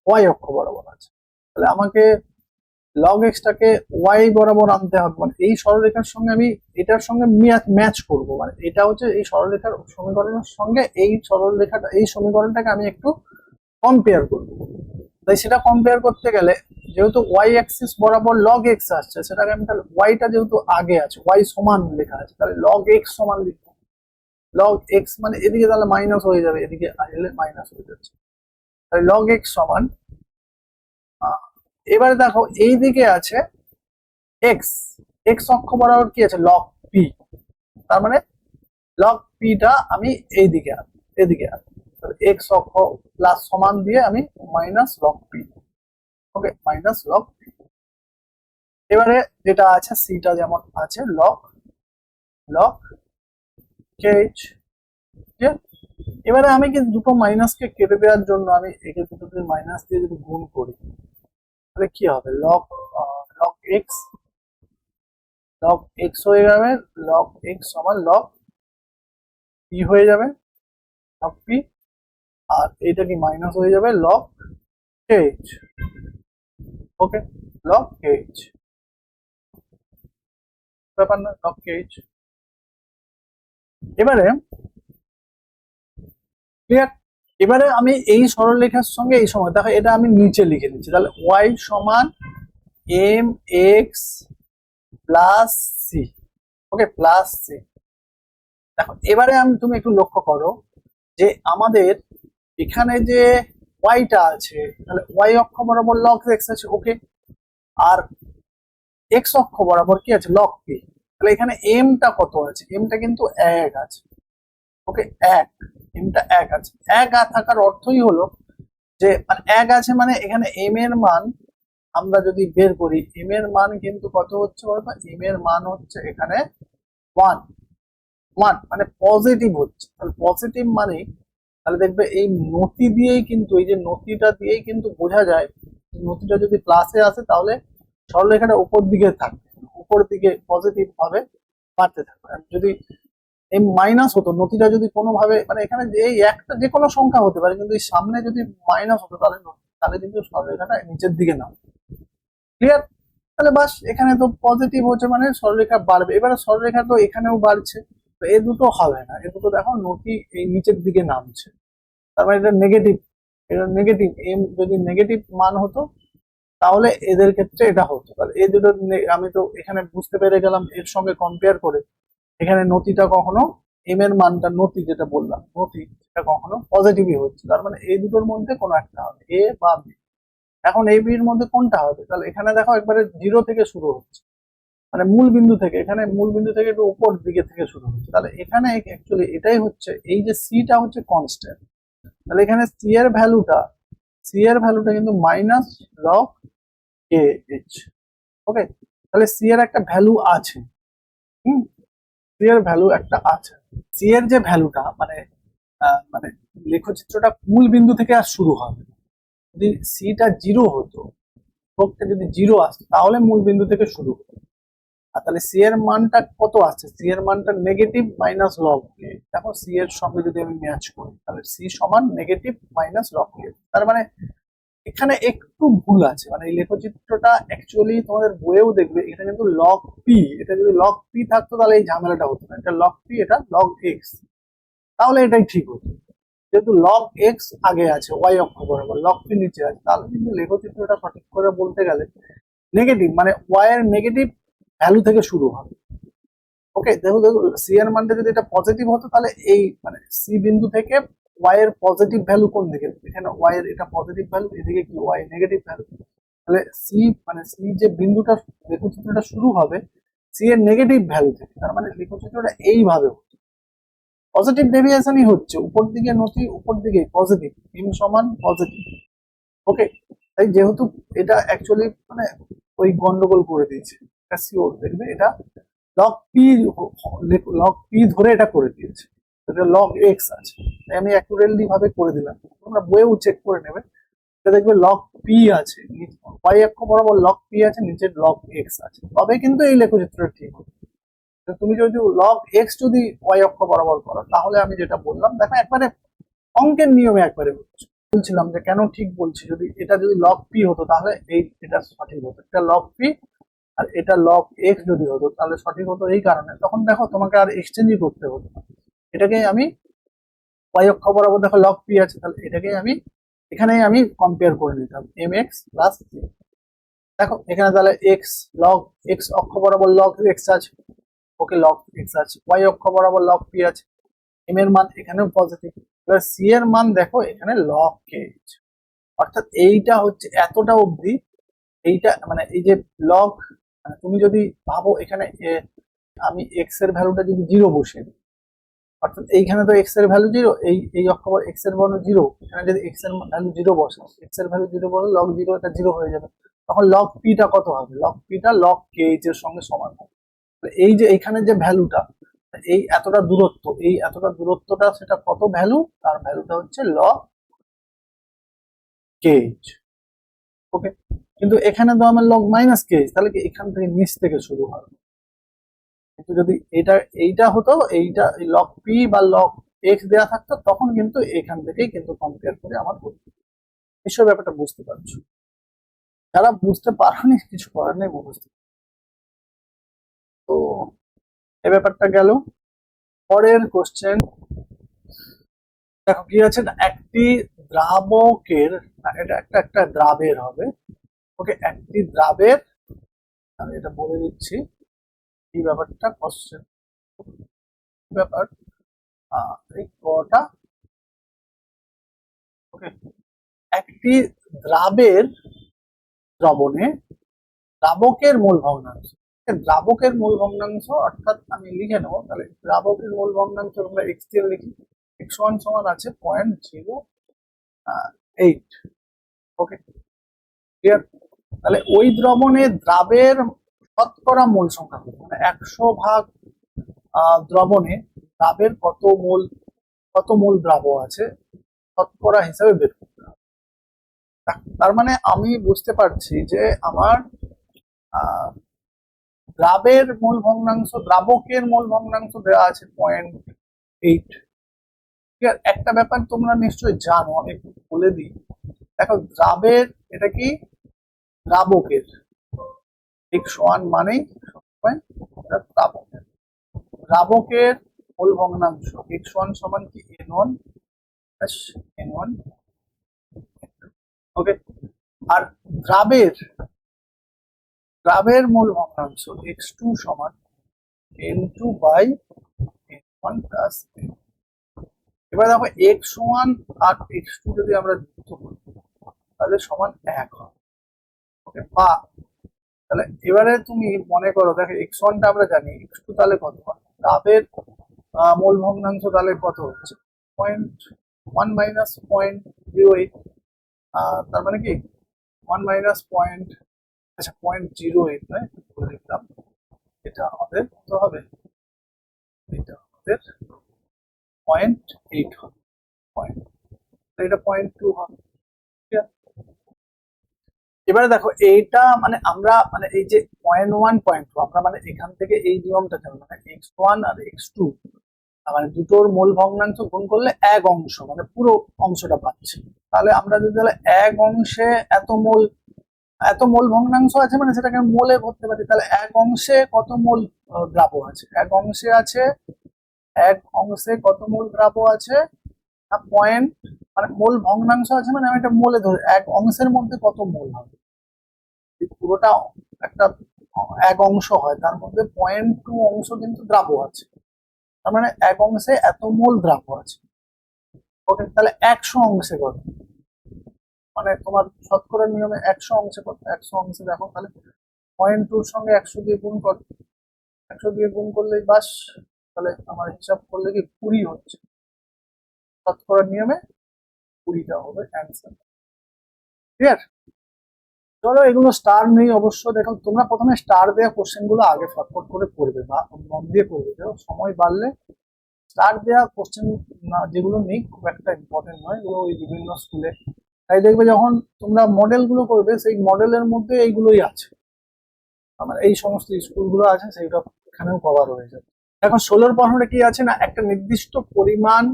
ওয়াই অক্ষ বরাবর আছে। তাহলে আমাকে লগ এক্সটাকে ওয়াই বরাবর আনতে হবে, মানে এই সরলরেখার সঙ্গে আমি এটার সঙ্গে ম্যাচ করব। মানে এটা হচ্ছে এই সরলরেখার সমীকরণের সঙ্গে এই সরলরেখাটা, এই সমীকরণটাকে আমি একটু কম্পেয়ার করব। তাই সেটা কম্পেয়ার করতে গেলে যেহেতু ওয়াই অ্যাক্সিস বরাবর লগ এক্স আসছে, সেটাকে আমি তাহলে ওয়াইটা যেহেতু আগে আছে, ওয়াই সমান লেখা আছে, তাহলে লগ এক্স সমান লিখবো। লগ এক্স মানে এদিকে তাহলে মাইনাস হয়ে যাবে, এদিকে এলে মাইনাস হয়ে যাচ্ছে, তাহলে লগ এক্স সমান, এবারে দেখো এই দিকে আছে এক্স, এক্স অক্ষ বরাবর কি আছে, লগ পি। তার মানে লগ পিটা আমি এইদিকে আনবো, এদিকে আনবো, এক্স অক্ষ প্লাস সমান দিয়ে আমি মাইনাস লগ পি। ওকে, মাইনাস লগ পি। এবারে যেটা আছে সিটা যেমন আছে লগ লগ কেএইচ। এবারে আমি কি দুটো মাইনাসকে কেটে দেওয়ার জন্য আমি একে দুটো মাইনাস দিয়ে যদি গুণ করি, তাহলে কি হবে, log log x, log x হয়ে যাবে, লগ এক্স সমান লগ পি হয়ে যাবে, লগ পি। আর এইটা কি মাইনাস হয়ে যাবে, লগ কেএইচ। ওকে, লগ কেএইচ, ব্যাপার না, লগ কেএইচ। এবারে ক্লিয়ার। এবারে আমি এই সরলরেখার সঙ্গে এই সময় দেখো এটা আমি নিচে লিখে দিচ্ছি, তাহলে ওয়াই সমান এম এক্স প্লাস সি। ওকে, প্লাস সি। দেখো এবারে তুমি একটু লক্ষ্য করো যে আমাদের এখানে যে ওয়াইটা আছে, তাহলে ওয়াই অক্ষ বরাবর লগ এক্স আছে। ওকে, আর এক্স অক্ষ বরাবর কি আছে, লগ পি। তাহলে এখানে এমটা কত আছে, এমটা কিন্তু এক আছে। ওকে, এক, এমটা এক আছে। এক থাকার অর্থই হলো যে মানে এক আছে, মানে এখানে এম এর মান আমরা যদি বের করি, এম এর মান কিন্তু কত হচ্ছে বলতো, এম এর মান হচ্ছে এখানে ওয়ান, ওয়ান মানে পজিটিভ হচ্ছে। তাহলে পজিটিভ মানে তাহলে দেখবে এই নতি দিয়েই কিন্তু, এই যে নতিটা দিয়েই কিন্তু বোঝা যায়, নতিটা যদি প্লাসে আসে তাহলে সরলরেখাটা উপর দিকে থাকবে, উপর দিকে পজিটিভ ভাবে বাড়তে থাকবে। আর যদি এই মাইনাস হতো, নতিটা যদি কোনোভাবে মানে এখানে যে এই একটা যে কোনো সংখ্যা হতে পারে, কিন্তু এই সামনে যদি মাইনাস হতো তাহলে তাহলে কিন্তু সরলরেখাটা নিচের দিকে নামবে। ক্লিয়ার? তাহলে বাস, এখানে তো পজিটিভ হচ্ছে মানে সরলরেখা বাড়বে। এবারে সরলরেখা তো এখানেও বাড়ছে, তো এ দুটো হবে না, এ দুটো দেখো নতি এই নিচের দিকে নামছে, তার মানে এটা নেগেটিভ। এটা নেগেটিভ, এম যদি নেগেটিভ মান হতো তাহলে এদের ক্ষেত্রে এটা হতো। তাহলে এই দুটো আমি তো এখানে বুঝতে পেরে গেলাম এর সঙ্গে কম্পেয়ার করে, এখানে নতিটা কখনো এম এর মানটা, নতি যেটা বললাম নতি, সেটা কখনো পজিটিভই হচ্ছে। তার মানে এই দুটোর মধ্যে কোনো একটা হবে, এ বা বি। এখন এই বির মধ্যে কোনটা হবে? তাহলে এখানে দেখো একবারে জিরো থেকে শুরু হচ্ছে, মানে মূল বিন্দু থেকে, এখানে মূল বিন্দু থেকে একটু উপর দিকে থেকে শুরু হচ্ছে। তাহলে এখানে অ্যাকচুয়ালি এটাই হচ্ছে, এই যে সিটা হচ্ছে কনস্ট্যান্ট। তাহলে এখানে সি এর ভ্যালুটা কিন্তু মাইনাস লগ কে এইচ। ওকে, তাহলে সি এর একটা ভ্যালু আছে। হুম, সি এর ভ্যালু একটা আছে। সি এর যে ভ্যালুটা মানে মানে লেখচিত্রটা মূল বিন্দু থেকে আর শুরু হবে। যদি সিটা জিরো হতো, স্ট্রোকটা যদি জিরো আসতো তাহলে মূল বিন্দু থেকে শুরু হতো। আর তাহলে সি এর মানটা কত আছে? সি এর মানটা নেগেটিভ মাইনাস লগ কে। দেখো সি এর সঙ্গে যদি আমি ম্যাচ করি তাহলে সি সমান নেগেটিভ মাইনাস লগ কে। তার মানে এখানে একটু ভুল আছে, মানে এই লেখচিত্রটা অ্যাকচুয়ালি তোমাদের বইয়েও দেখবে এটা কিন্তু লগ পি। এটা যদি লগ পি থাকতো তাহলে এই ঝামেলাটা হতো না, এটা লগ পি, এটা লগ এক্স, তাহলে এটাই ঠিক হতো। যেহেতু লগ এক্স আগে আছে ওয়াই অক্ষ বরাবর, লগ পি নিচে আছে, তাহলে কিন্তু লেখচিত্রটা সঠিক করে বলতে গেলে নেগেটিভ মানে ওয়াই এর নেগেটিভ ভ্যালু থেকে শুরু হবে। ওকে, দেখো দেখো সি এর মানটা যদি এটা পজিটিভ হতো তাহলে এই মানে সি বিন্দু থেকে ওয়াই এর পজিটিভ ভ্যালু কোন দিকে? এখানে ওয়াই এর এটা পজিটিভ ভ্যালু, এদিকে কি ওয়াই নেগেটিভ ভ্যালু। তাহলে সি মানে সি যে বিন্দুটা লেখচিত্রটা শুরু হবে সি এর নেগেটিভ ভ্যালু থেকে, তার মানে লেখচিত্রটা এইভাবে পজিটিভ ডেভিয়েশনই হচ্ছে, উপর দিকে নতি, উপর দিকে পজিটিভ, এম সমান পজিটিভ। ওকে, তাই যেহেতু এটা অ্যাকচুয়ালি মানে ওই গন্ডগোল করে দিয়েছে, এটা শিওর দেখবে এটা লগ পি, লগ পি ধরে এটা করে দিয়েছে, এটা লগ এক্স আছে, তাই আমি অ্যাকুরেটলি ভাবে করে দিলাম। তোমরা বইয়েও চেক করে নেবে, এটা দেখবে লগ পি আছে, ওয়াই অক্ষ বরাবর লগ পি আছে, নিচে লগ এক্স আছে, তবে কিন্তু এই লেখচিত্রটা ঠিক হবে। তুমি যদি লগ এক্স যদি ওয়াই অক্ষ বরাবর করো তাহলে আমি যেটা বললাম দেখো একবারে অঙ্কের নিয়মে একবারে বলছিলাম যে কেন ঠিক বলছি, যদি এটা যদি লগ পি হতো তাহলে এই এটা সঠিক হতো, এটা লগ পি আর এটা লগ এক্স যদি হতো তাহলে সঠিক হতো। এই কারণে তখন দেখো তোমাকে আর এক্সচেঞ্জই করতে হতো না, এটাকে আমি ওয়াই অক্ষ বরাবর দেখো লগ পি আছে, তাহলে এটাকে আমি এখানেই আমি কম্পেয়ার করে নিতাম এম এক্স প্লাস। দেখো এখানে তাহলে এক্স লগ এক্স অক্ষ বরাবর লগ এক্স আছে, ওকে লগ এক্স আছে, ওয়াই অক্ষ বরাবর লগ পি আছে, এম এর মান এখানেও পজিটিভ। এবার সি এর মান দেখো এখানে লগ কে, অর্থাৎ এইটা হচ্ছে এতটা অবধি, এইটা মানে এই যে লগ, তুমি যদি ভাবো এখানে আমি এক্স এর ভ্যালুটা যদি জিরো বসিয়ে দিই, অর্থাৎ এইখানে তো এক্স এর ভ্যালু জিরো, এই অক্ষ এক্স এর ভ্যালু জিরো, এখানে যদি এক্স এর ভ্যালু জিরো বসে, এক্স এর ভ্যালু জিরো বলে লগ জিরো, এটা জিরো হয়ে যাবে, তখন লগ পিটা কত হবে? লগ পিটা লগ কে এইচ এর সঙ্গে সমান হবে। এই যে এখানে যে ভ্যালুটা, এই এতটা দূরত্ব, এই এতটা দূরত্বটা সেটা কত ভ্যালু? তার ভ্যালুটা হচ্ছে লগ কেজ। ওকে, কিন্তু এখানে তো আমার লগ মাইনাস কেজ, তাহলে কি এখান থেকে নিচ থেকে শুরু হবে। কিন্তু যদি এটা এইটা হতো, এইটা লগ পি বা লগ এক্স দেওয়া থাকতো তখন কিন্তু এখান থেকেই কিন্তু কম্পেয়ার করে আমার করতে। নিশ্চয় ব্যাপারটা বুঝতে পারছো, যারা বুঝতে পারোনি কিছু করার নেই, বুঝতে। তো এই ব্যাপারটা গেল। পরের কোশ্চেন দেখো কি আছে, একটি দ্রাবকের, এটা একটা একটা দ্রাবের হবে। ওকে, একটি দ্রাবের, আমি এটা বলে দিচ্ছি কি ব্যাপারটা, কোশ্চেন ব্যাপার এই কটা। ওকে, একটি দ্রাবের দ্রবণে দ্রাবকের মূল ভগ্নাংশ, দ্রাবকের মূল ভগ্নাংশ অর্থাৎ আমি লিখে নেবো, তাহলে দ্রাবকের মূল ভগ্নাংশ আমরা এক্স দিয়ে লিখি, এক্স ওয়ান সমান আছে 0.08। ওকে, ক্লিয়ার? তাহলে ওই দ্রবণে দ্রাবের শতকরা মোল সংখ্যা কত, মানে 100 ভাগ দ্রবণে দ্রাবের কত মোল দ্রাব আছে শতকরা হিসাবে বের করতে হবে। তার মানে আমি বুঝতে পারছি যে আমার দ্রাবের মোল ভগ্নাংশ, দ্রাবকের মোল ভগ্নাংশ দেওয়া আছে 0.8। একটা ব্যাপার তোমরা নিশ্চয়ই জানো, আমি একটু বলে দিই। দেখো দ্রাবের, এটা কি দ্রাবকের x1 মানেই সবসময় দ্রাবকের, দ্রাবকের মোল ভগ্নাংশ x1 সমান কি n1 n1। ওকে, আর দ্রাবের মোল ভগ্নাংশ x2 সমান n2 by n1 plus n। এবার দেখো x1 আর x2 যদি আমরা যুক্ত করি তাহলে সমান 1 হয়। ওকে, বা তাহলে এবারে তুমি মনে করো, দেখো x1 টা আমরা জানি, x2 তাহলে কত হয়? দ্রাবের মোল ভগ্নাংশ তাহলে কত হচ্ছে? 0.1 মাইনাস 0.08। তার মানে কি 1 মাইনাস পয়েন্ট, আচ্ছা 0.08 নয়, বলে দিলাম। এটা আমাদের কত হবে? এটা আমাদের 0.8 হবে, এটা 0.2 হবে। এবারে দেখো এইটা মানে আমরা মানে এই যে 0.1 0.2 আমরা মানে এখান থেকে এই নিয়মটা জানি, মানে x1 আর x2 মানে দুটোর মোল ভগ্নাংশ গুণ করলে এক অংশ মানে পুরো অংশটা পাচ্ছি। তাহলে আমরা যদি তাহলে এক অংশে এত মোল ভগ্নাংশ আছে, মানে সেটাকে মোলে করতে পারি। তাহলে এক অংশে কত মোল দ্রাব্য আছে? এক অংশে কত মোল দ্রাব্য আছে? পয়েন্ট, মানে মোল ভগ্নাংশ আছে, মানে আমি এটা মোলে ধরে এক অংশের মধ্যে কত মোল হবে, পুরোটা একটা এক অংশ হয়, তার মধ্যে 0.2 অংশ কিন্তু দ্রাব্য আছে। তার মানে এক অংশে এত মোল দ্রাব্য আছে। ওকে, তাহলে 100 অংশে কত? মানে তোমার শতকরা নিয়মে 100 অংশে কত? 100 অংশে দেখো তাহলে 0.2 সঙ্গে 100 দিয়ে গুণ কর, 100 দিয়ে গুণ করলেই বাস, তাহলে আমার হিসাব করলে কি 20 হচ্ছে। শতকরা নিয়মে 20টা হবে অ্যান্সার। ক্লিয়ার? চলো এগুলো স্টার নেই অবশ্য। দেখো তোমরা প্রথমে স্টার দেওয়া কোশ্চেন গুলো আগে ফটফট করে পড়বে বা মন দিয়ে করবে, দেখো সময় বাড়লে স্টার দেওয়া কোশ্চেন যেগুলো নেই খুব একটা ইম্পর্টেন্ট নয়, এগুলো ওই বিভিন্ন স্কুলে। তাই দেখবে যখন তোমরা মডেল গুলো করবে সেই মডেলের মধ্যে এইগুলোই আছে, আমার এই সমস্ত স্কুলগুলো আছে সেইটা এখানেও কভার হয়ে যাবে। এখন 16 প্রশ্নটা কি আছে না, একটা নির্দিষ্ট পরিমাণ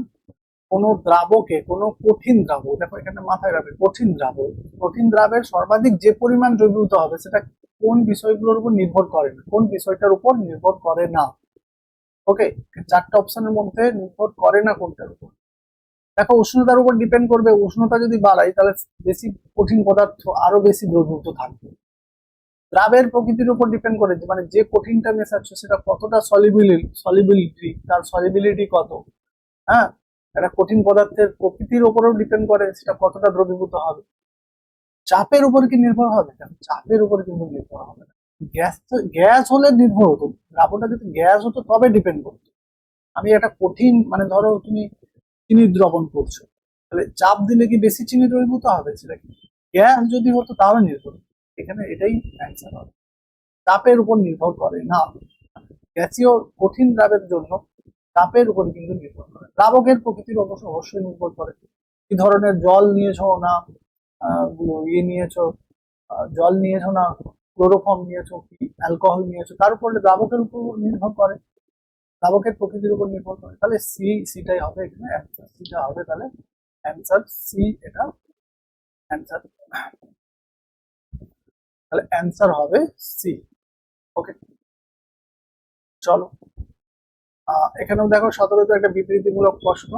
কোন দ্রাবকে, কোন কঠিন দ্রাবক, দেখো এখানে মাথায় রাখবে কঠিন দ্রাবের সর্বাধিক যে পরিমাণ দ্রবীভূত হবে সেটা কোন বিষয়গুলোর উপর নির্ভর করে না, কোন বিষয়টার উপর নির্ভর করে না। ওকে, চারটা অপশনের মধ্যে নির্ভর করে না কোনটার উপর? দেখো উষ্ণতার উপর ডিপেন্ড করবে, উষ্ণতা যদি বাড়াই তাহলে বেশি কঠিন পদার্থ আরো বেশি দ্রবীভূত থাকবে। দ্রাবের প্রকৃতির উপর ডিপেন্ড করে, মানে যে কঠিনটা মেশাচ্ছ সেটা কতটা সলিবিলিটি, তার সলিবিলিটি কত। হ্যাঁ, একটা কঠিন পদার্থের প্রকৃতির উপরেও ডিপেন্ড করে সেটা কতটা দ্রবীভূত হবে। চাপের উপর কি নির্ভর হবে? চাপের উপর কিন্তু নির্ভর হবে না। গ্যাস হলে নির্ভর হতো, দ্রাবকটা যদি গ্যাস হতো তবে ডিপেন্ড করতো। আমি একটা কঠিন, মানে ধরো তুমি চিনি দ্রবণ করছো, তাহলে চাপ দিলে কি বেশি চিনি দ্রবীভূত হবে? সেটা কি গ্যাস যদি হতো তাহলে নির্ভর হতো। এখানে এটাই অ্যান্সার হবে, চাপের উপর নির্ভর করে না। গ্যাসীয় কঠিন দ্রাবের জন্য চাপের উপর কিন্তু নির্ভর করে। দ্রাবকের প্রকৃতির অবশ্যই নির্ভর করে, কি ধরনের জল নিয়েছো না ইয়ে নিয়েছো, জল নিয়েছো না ক্লোরোফর্ম নিয়েছো কি অ্যালকোহল নিয়েছো, তার উপরে দ্রাবকের উপর নির্ভর করে, দ্রাবকের প্রকৃতির উপর নির্ভর করে। তাহলে সিটাই হবে এখানে অ্যান্সার, সিটা হবে তাহলে অ্যান্সার সি। এটা অ্যান্সার, তাহলে অ্যান্সার হবে সি। ওকে, চলো এখানেও দেখো 17তে একটা বিবৃতিমূলক প্রশ্ন,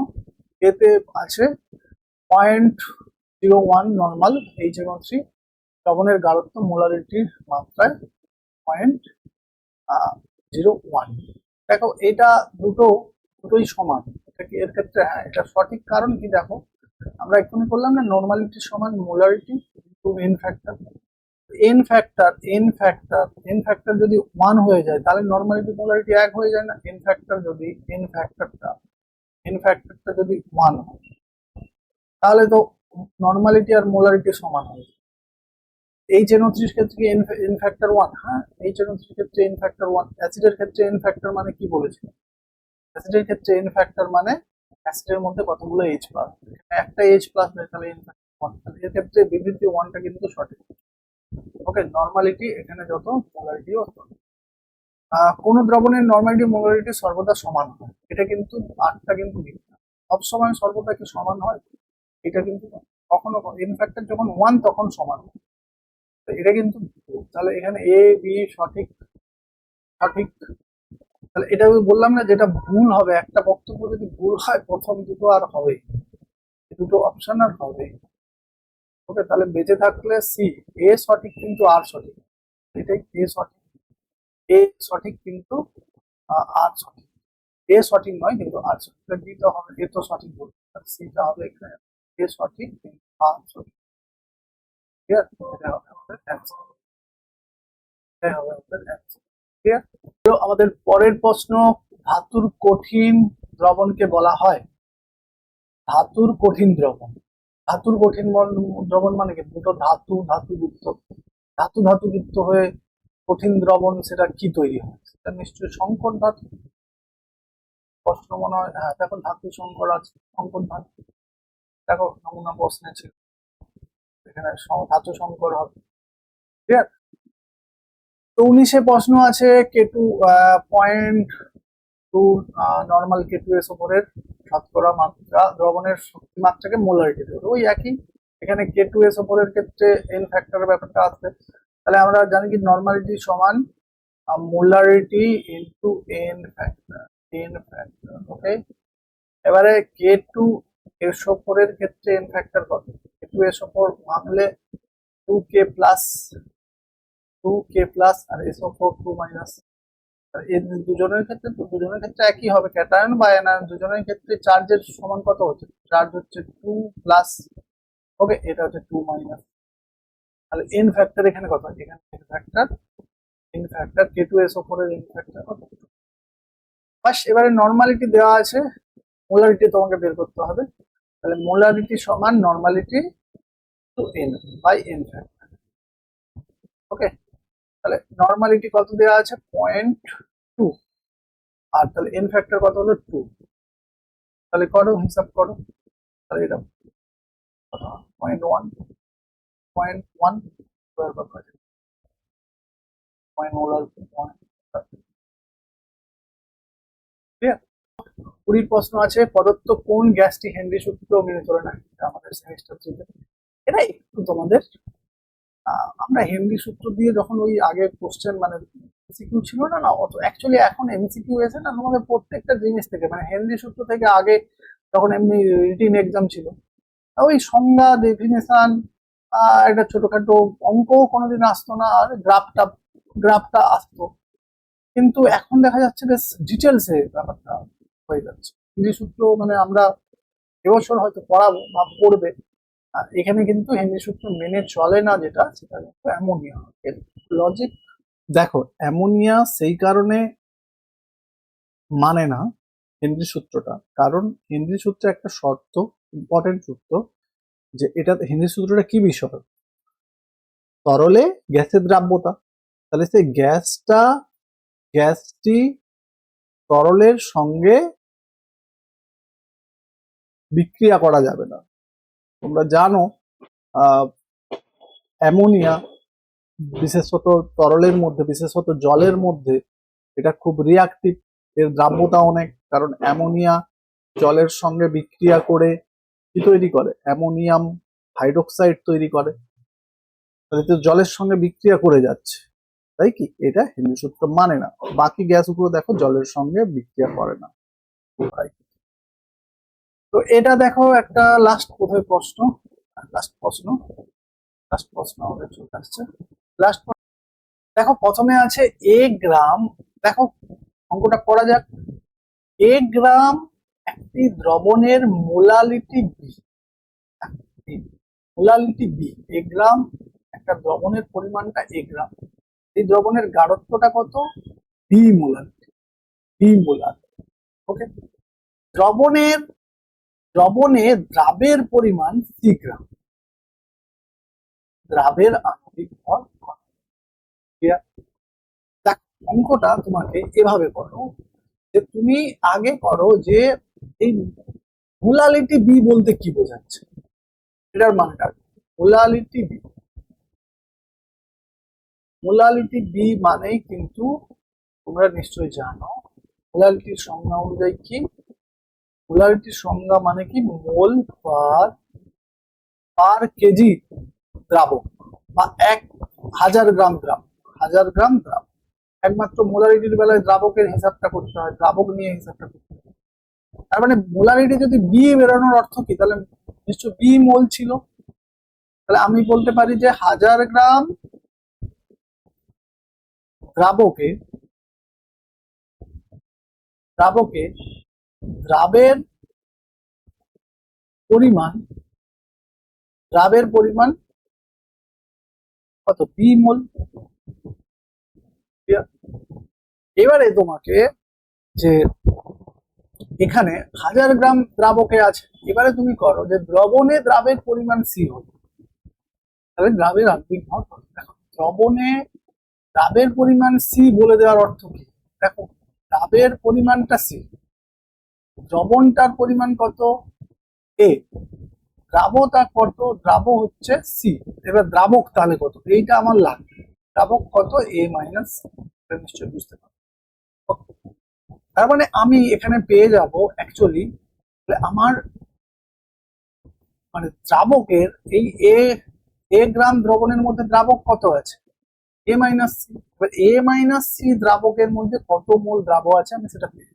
এতে আছে 0.01 নর্মাল HNO3 লবণের গাঢ়ত্ব মোলারিটির মাত্রায় 0.01। দেখো এটা দুটোই সমান, এটা কি এর ক্ষেত্রে? হ্যাঁ, এটা সঠিক। কারণ কি দেখো আমরা এক্ষুনি করলাম না, নর্মালিটি সমান মোলারিটি ইনটু এন ফ্যাক্টর যদি 1 হয়ে যায় তাহলে নর্মালিটি মোলারিটি 1 হয়ে যায় না। এন ফ্যাক্টরটা যদি 1 হয় তাহলে তো নর্মালিটি আর মোলারিটি সমান হবে। HNO3 ক্ষেত্রে কি এন ফ্যাক্টর 1? হ্যাঁ, HNO3 ক্ষেত্রে এন ফ্যাক্টর 1। অ্যাসিডের ক্ষেত্রে এন ফ্যাক্টর মানে কি বলেছি? অ্যাসিডের ক্ষেত্রে এন ফ্যাক্টর মানে অ্যাসিডের মধ্যে কতগুলো এইচ প্লাস, একটা এইচ প্লাস তাহলে এর ক্ষেত্রে বিবৃতি ওয়ানটা কিন্তু সঠিক। ওকে, নর্মালিটি এখানে যত মোলারিটিও কোন দ্রবণের নর্মালিটি মোলারিটি সর্বদা সমান হয়, এটা কিন্তু আটটা কিন্তু মিথ্যা। সবসময় সর্বদা কি সমান হয়, এটা কিন্তু কখনো ইনফ্যাক্টর যখন ওয়ান তখন সমান হয়, তো এটা কিন্তু ভুল। তাহলে এখানে এ বি সঠিক, সঠিক। তাহলে এটা আমি বললাম না, যেটা ভুল হবে, একটা বক্তব্য যদি ভুল হয় প্রথম দুটো আর হবে, দুটো অপশন আর হবে। ওকে, তাহলে বেঁচে থাকলে সি, এ সঠিক কিন্তু আর সঠিক, এটাই এ সঠিক, এ সঠিক কিন্তু আর সঠিক, এ সঠিক নয় কিন্তু আর সঠিক, ডিটা হবে, এ তো সঠিক বলবে, সিটা হবে এখানে এ সঠিক কিন্তু আর সঠিক। ঠিক আছে, এটা হবে আমাদের অ্যান্সার, এটাই হবে আমাদের অ্যান্সার। ঠিক আছে, তো আমাদের পরের প্রশ্ন, ধাতুর কঠিন দ্রবণকে বলা হয়, ধাতুর কঠিন দ্রবণ। ধাতুর কঠিন দ্রবণ মানে কি, দুটো ধাতু ধাতুযুক্ত, ধাতু ধাতুযুক্ত হয়ে কঠিন দ্রবণ, সেটা কি তৈরি হয়, সেটা নিশ্চয়ই সংকর ধাতু। প্রশ্ন মনে হয়, হ্যাঁ দেখো ধাতু সংকর আছে, সংকর ধাতু, দেখো নমুনা প্রশ্নে ছিল, এখানে ধাতু সংকর হবে। ঠিক আছে, তো 19-এ প্রশ্ন আছে K2 0.2 নর্মাল K2S ওপরের শতকরা মাত্রা দ্রবণের শক্তি মাত্রাকে মোলারিটি দেবে, ওই একই, এখানে K2S ওপরের ক্ষেত্রে এন ফ্যাক্টরের ব্যাপারটা আসবে। তাহলে আমরা জানি কি নর্মালিটি সমান molarity into n factor, n factor. Okay, এবারে K2S4 এর ক্ষেত্রে এন ফ্যাক্টর কত, K2S4 ভাঙলে 2K+, 2K+ আর SO4 2-, এই দুজনের ক্ষেত্রে তো দুজনের ক্ষেত্রে একই হবে, ক্যাটায়ন বা অ্যানায়ন দুজনের ক্ষেত্রে চার্জের সমান কত হচ্ছে, চার্জ হচ্ছে 2+, ওকে, এটা হচ্ছে 2-। তাহলে এন ফ্যাক্টর এখানে কত, এখানে N factor, n factor K2SO4 এর এন ফ্যাক্টর কত। বাস, এবারে নর্মালিটি দেওয়া আছে, মোলারিটি তোমাকে বের করতে হবে। তাহলে মোলারিটি সমান normality to n by n factor. Okay, তাহলে নর্মালিটি কত দেওয়া আছে 0.2, আর তাহলে এন ফ্যাক্টর কত হলো 2, তাহলে করো হিসাব করো, তাহলে এটা 0.1, 0.1 স্কয়ার বা 0.1 ঠিক আছে। 20 প্রশ্ন আছে, প্রদত্ত কোন গ্যাসটি হেনরি সূত্র মেনে চলে না, এটা আমাদের সেমিস্টার 3-তে, এটা একটু তোমাদের আমরা হেনরি সূত্র দিয়ে যখন ওই আগে কোশ্চেন মানে এমসিকিউ ছিল না না অত, অ্যাকচুয়ালি এখন এমসিকিউ এসে না তোমাদের প্রত্যেকটা জিনিস থেকে, মানে হেনরি সূত্র থেকে আগে যখন এমনি রিটিন এক্সাম ছিল, ওই সংজ্ঞা ডেফিনেশন একটা ছোটখাটো অঙ্কও কোনোদিন আসতো না, আর গ্রাফটা আসতো, কিন্তু এখন দেখা যাচ্ছে বেশ ডিটেলসে ব্যাপারটা হয়ে যাচ্ছে। হেনরি সূত্র মানে আমরা এবছর হয়তো পড়াবো বা পড়বে, এখানে কিন্তু হেনরি সূত্র মেনে চলে না, যেটা সেটা কিন্তু অ্যামোনিয়া লজিক। দেখো অ্যামোনিয়া সেই কারণে মানে না হেনরি সূত্রটা, কারণ হেনরি সূত্রে একটা শর্ত, ইম্পর্টেন্ট সূত্র, যে এটা হেনরি সূত্রটা কি বিষয়, তরলে গ্যাসের দ্রাব্যতা, তাহলে সেই গ্যাসটি তরলের সঙ্গে বিক্রিয়া করা যাবে না। তোমরা জানো অ্যামোনিয়া বিশেষত তরলের মধ্যে, বিশেষত জলের মধ্যে এটা খুব রিয়াক্টিভ, এর দ্রাব্যতা অনেক, কারণ অ্যামোনিয়া জলের সঙ্গে বিক্রিয়া করে কি তৈরি করে, অ্যামোনিয়াম হাইড্রোক্সাইড তৈরি করে, তাহলে তো জলের সঙ্গে বিক্রিয়া করে যাচ্ছে, তাই কি এটা হেনরি সূত্র মানে না। বাকি গ্যাসগুলো দেখো জলের সঙ্গে বিক্রিয়া করে না। তো এটা দেখো একটা লাস্ট বোধহয় প্রশ্ন, লাস্ট প্রশ্ন, লাস্ট প্রশ্ন আমাদের চলে আসছে, লাস্ট দেখো প্রথমে আছে এ গ্রাম, দেখো অঙ্কটা করা যাক, এ গ্রাম একটি দ্রবণের মোলালিটি বি, মোলালিটি বি, এ গ্রাম একটা দ্রবণের পরিমাণটা এ গ্রাম, এই দ্রবণের গাঢ়ত্বটা কত, বি মোলার, বি মোলার। ওকে, দ্রবণের দ্রবণে দ্রাবের পরিমাণ সি গ্রাম, দ্রাবের আণবিক ভর কত। অঙ্কটা তোমাকে এভাবে করো, যে তুমি আগে করো যে এই মোলালিটি বি বলতে কি বোঝাচ্ছে, এটার মানেটা মোলালিটি বি। মোলালিটি বি মানেই কিন্তু তোমরা নিশ্চয়ই জানো মোলালিটির সংজ্ঞা অনুযায়ী কি, মোলারিটির সংজ্ঞা মানে কি মোল পার কেজি দ্রাবক বা 1000 গ্রাম দ্রাবক, 1000 গ্রাম দ্রাবক। একমাত্র মোলারিটির বেলায় দ্রাবকের হিসাবটা করতে হয়, দ্রাবক নিয়ে হিসাবটা করতে হয়। তার মানে মোলারিটি যদি বি বেরোনোর অর্থ কি, তাহলে নিশ্চয় বি মোল ছিল। তাহলে আমি বলতে পারি যে 1000 গ্রাম দ্রাবকে দ্রাবকে দ্রাবের পরিমাণ কত, বি মোল। এবারে তোমাকে যে এখানে 1000 গ্রাম দ্রাবকে আছে, এবারে তুমি করো যে দ্রবণে দ্রাবের পরিমাণ সি হল, তাহলে দ্রাবের আণবিক ভর কত। দেখো দ্রবণে দ্রাবের পরিমাণ সি বলে দেওয়ার অর্থ কি, দেখো দ্রাবের পরিমাণটা সি, দ্রবণটার পরিমাণ কত এ, দ্রাবতা কত, দ্রাব হচ্ছে সি। এবার দ্রাবক তাহলে কত, এইটা আমার লাগবে, দ্রাবক কত এ মাইনাস, নিশ্চয়ই বুঝতে পারো। তার মানে আমি এখানে পেয়ে যাব অ্যাকচুয়ালি আমার মানে দ্রাবকের এই এ গ্রাম দ্রবণের মধ্যে দ্রাবক কত আছে এ মাইনাস সি। এবার এ মাইনাস সি দ্রাবকের মধ্যে কত মোল দ্রাব আছে আমি সেটা পেয়ে,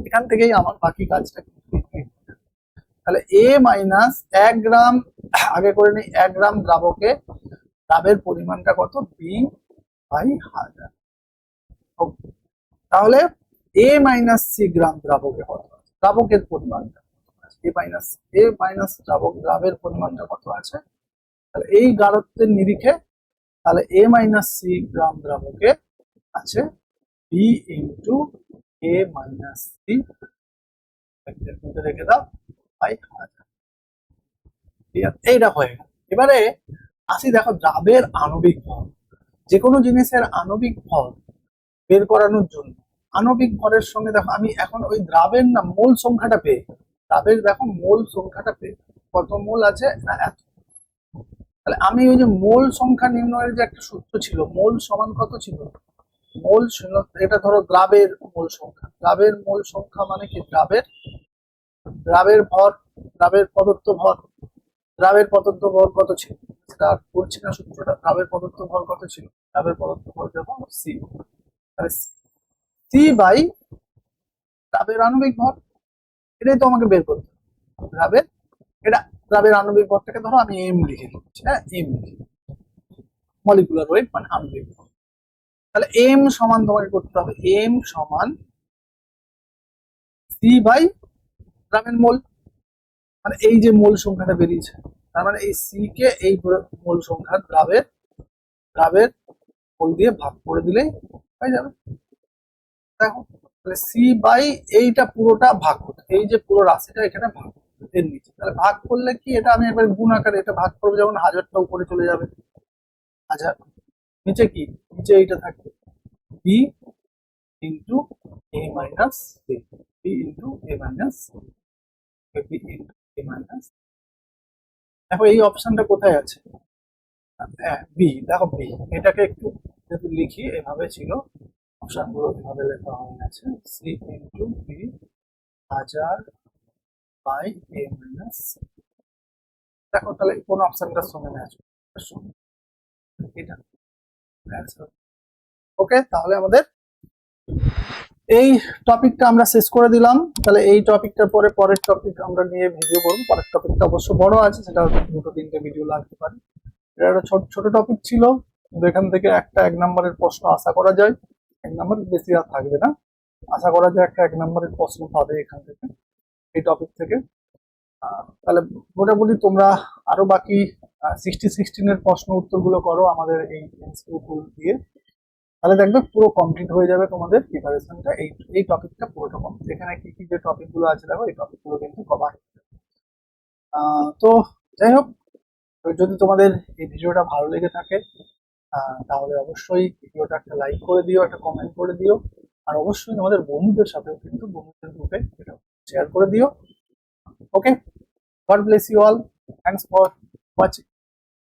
এখান থেকেই আমার বাকি কাজটা। তাহলে এ মাইনাস 1 গ্রাম, আগে করে নিই 1 গ্রাম দ্রাবকে দ্রাবের পরিমাণটা কত বি বাই 1000। তাহলে এ মাইনাস সি গ্রাম দ্রাবকে কত আছে, দ্রাবকের পরিমাণটা এ মাইনাস দ্রাবের পরিমাণটা কত আছে, তাহলে এই গাঢ়ত্বের নিরিখে তাহলে এ মাইনাস সি গ্রাম দ্রাবকে আছে বি ইন্টু এ মাইনাস সি, রেখে দাও বাই 1000। ঠিক আছে, এইটা হয়ে গেল। এবারে আসি, দেখো দ্রাবের আণবিক ভর, যে কোনো জিনিসের আণবিক ভর বের করানোর জন্য আণবিক ভরের সঙ্গে দেখো আমি এখন ওই দ্রাবের না মোল সংখ্যাটা পেয়ে, দ্রাবের দেখো মোল সংখ্যাটা পেয়ে কত মোল আছে না এত। তাহলে আমি ওই যে মোল সংখ্যা নির্ণয়ের যে একটা সূত্র ছিল, মোল সমান কত ছিল, মোল ছিল এটা ধরো দ্রাবের মোল সংখ্যা, দ্রাবের মোল সংখ্যা মানে কি দ্রাবের ভর, দ্রাবের পদার্থ ভর, দ্রাবের পদার্থ ভর কত ছিল সেটা করছি না সূত্রটা, দ্রাবের পদার্থ ভর কত ছিল, দ্রাবের পদার্থ ভর যখন সি, তাহলে সি বাই দ্রাবের আণবিক ভর, এটাই তো আমাকে বের করতে হবে। দ্রাবের আণবিক ভরটাকে ধরো আমি এম লিখে দিচ্ছি, হ্যাঁ এম লিখে, মলিকুলার ওয়েট মানে আণবিক ভর। তাহলে এম সমান তোমাকে করতে হবে এম সমান সি বাই দ্রাবের মোল, মানে এই যে মোল সংখ্যাটা বেরিয়েছে, তার মানে এই সি কে এই মোল সংখ্যার দ্রাবের মোল দিয়ে ভাগ করে দিলেই হয়ে যাবে। দেখো তাহলে সি বাই এইটা পুরোটা ভাগ করতে, এই যে পুরো রাশিটা এখানে ভাগ এর নিচে, তাহলে ভাগ করলে কি এটা আমি একবার গুণ আকারে এটা ভাগ করবো, যেমন 1000টা উপরে চলে যাবে 1000, নিচে কি নিচে এইটা থাকবে বি ইন্টু এ মাইনাস সি, বি ইন্টু এ মাইনাস বি ইন্টু এ মাইনাস। দেখো এই অপশনটা কোথায় আছে, হ্যাঁ বি, দেখো বি, এটাকে একটু যদি লিখি এভাবে ছিল, অপশনগুলো এভাবে লেখা হয়ে আছে C into B 1000 by A minus. দেখো তাহলে কোন অপশনটার সঙ্গে ম্যাচ, এটা অ্যান্সার। ওকে, তাহলে আমাদের এই টপিকটা আমরা শেষ করে দিলাম। তাহলে এই টপিকটার পরে পরের টপিক আমরা নিয়ে ভিডিও করব, পরের টপিকটা অবশ্য বড় আছে, সেটা 2-3টে ভিডিও লাগতে পারে। এটা একটা ছোট ছোট টপিক ছিল, কিন্তু এখান থেকে একটা 1 নম্বরের প্রশ্ন আশা করা যায়, 1 নম্বর বেশি আর থাকবে না, আশা করা যায় একটা 1 নম্বরের প্রশ্ন পাবে এখান থেকে, এই টপিক থেকে। তাহলে মোটামুটি তোমরা আরো বাকি 16 প্রশ্ন উত্তরগুলো করো আমাদের এই এমসিকিউ টুল দিয়ে, তাহলে দেখবে পুরো কমপ্লিট হয়ে যাবে তোমাদের প্রিপারেশনটা, এই টপিকটা পুরোটা কমপ্লিট। এখানে কি কি যে টপিকগুলো আছে দেখো এই টপিকগুলো কিন্তু কভার। তো যাই হোক, যদি তোমাদের এই ভিডিওটা ভালো লেগে থাকে তাহলে অবশ্যই ভিডিওটা একটা লাইক করে দিও, একটা কমেন্ট করে দিও, আর অবশ্যই তোমাদের বন্ধুদের সাথেও কিন্তু বন্ধুদের গ্রুপে এটা শেয়ার করে দিও। Okay, God bless you all. Thanks for watching.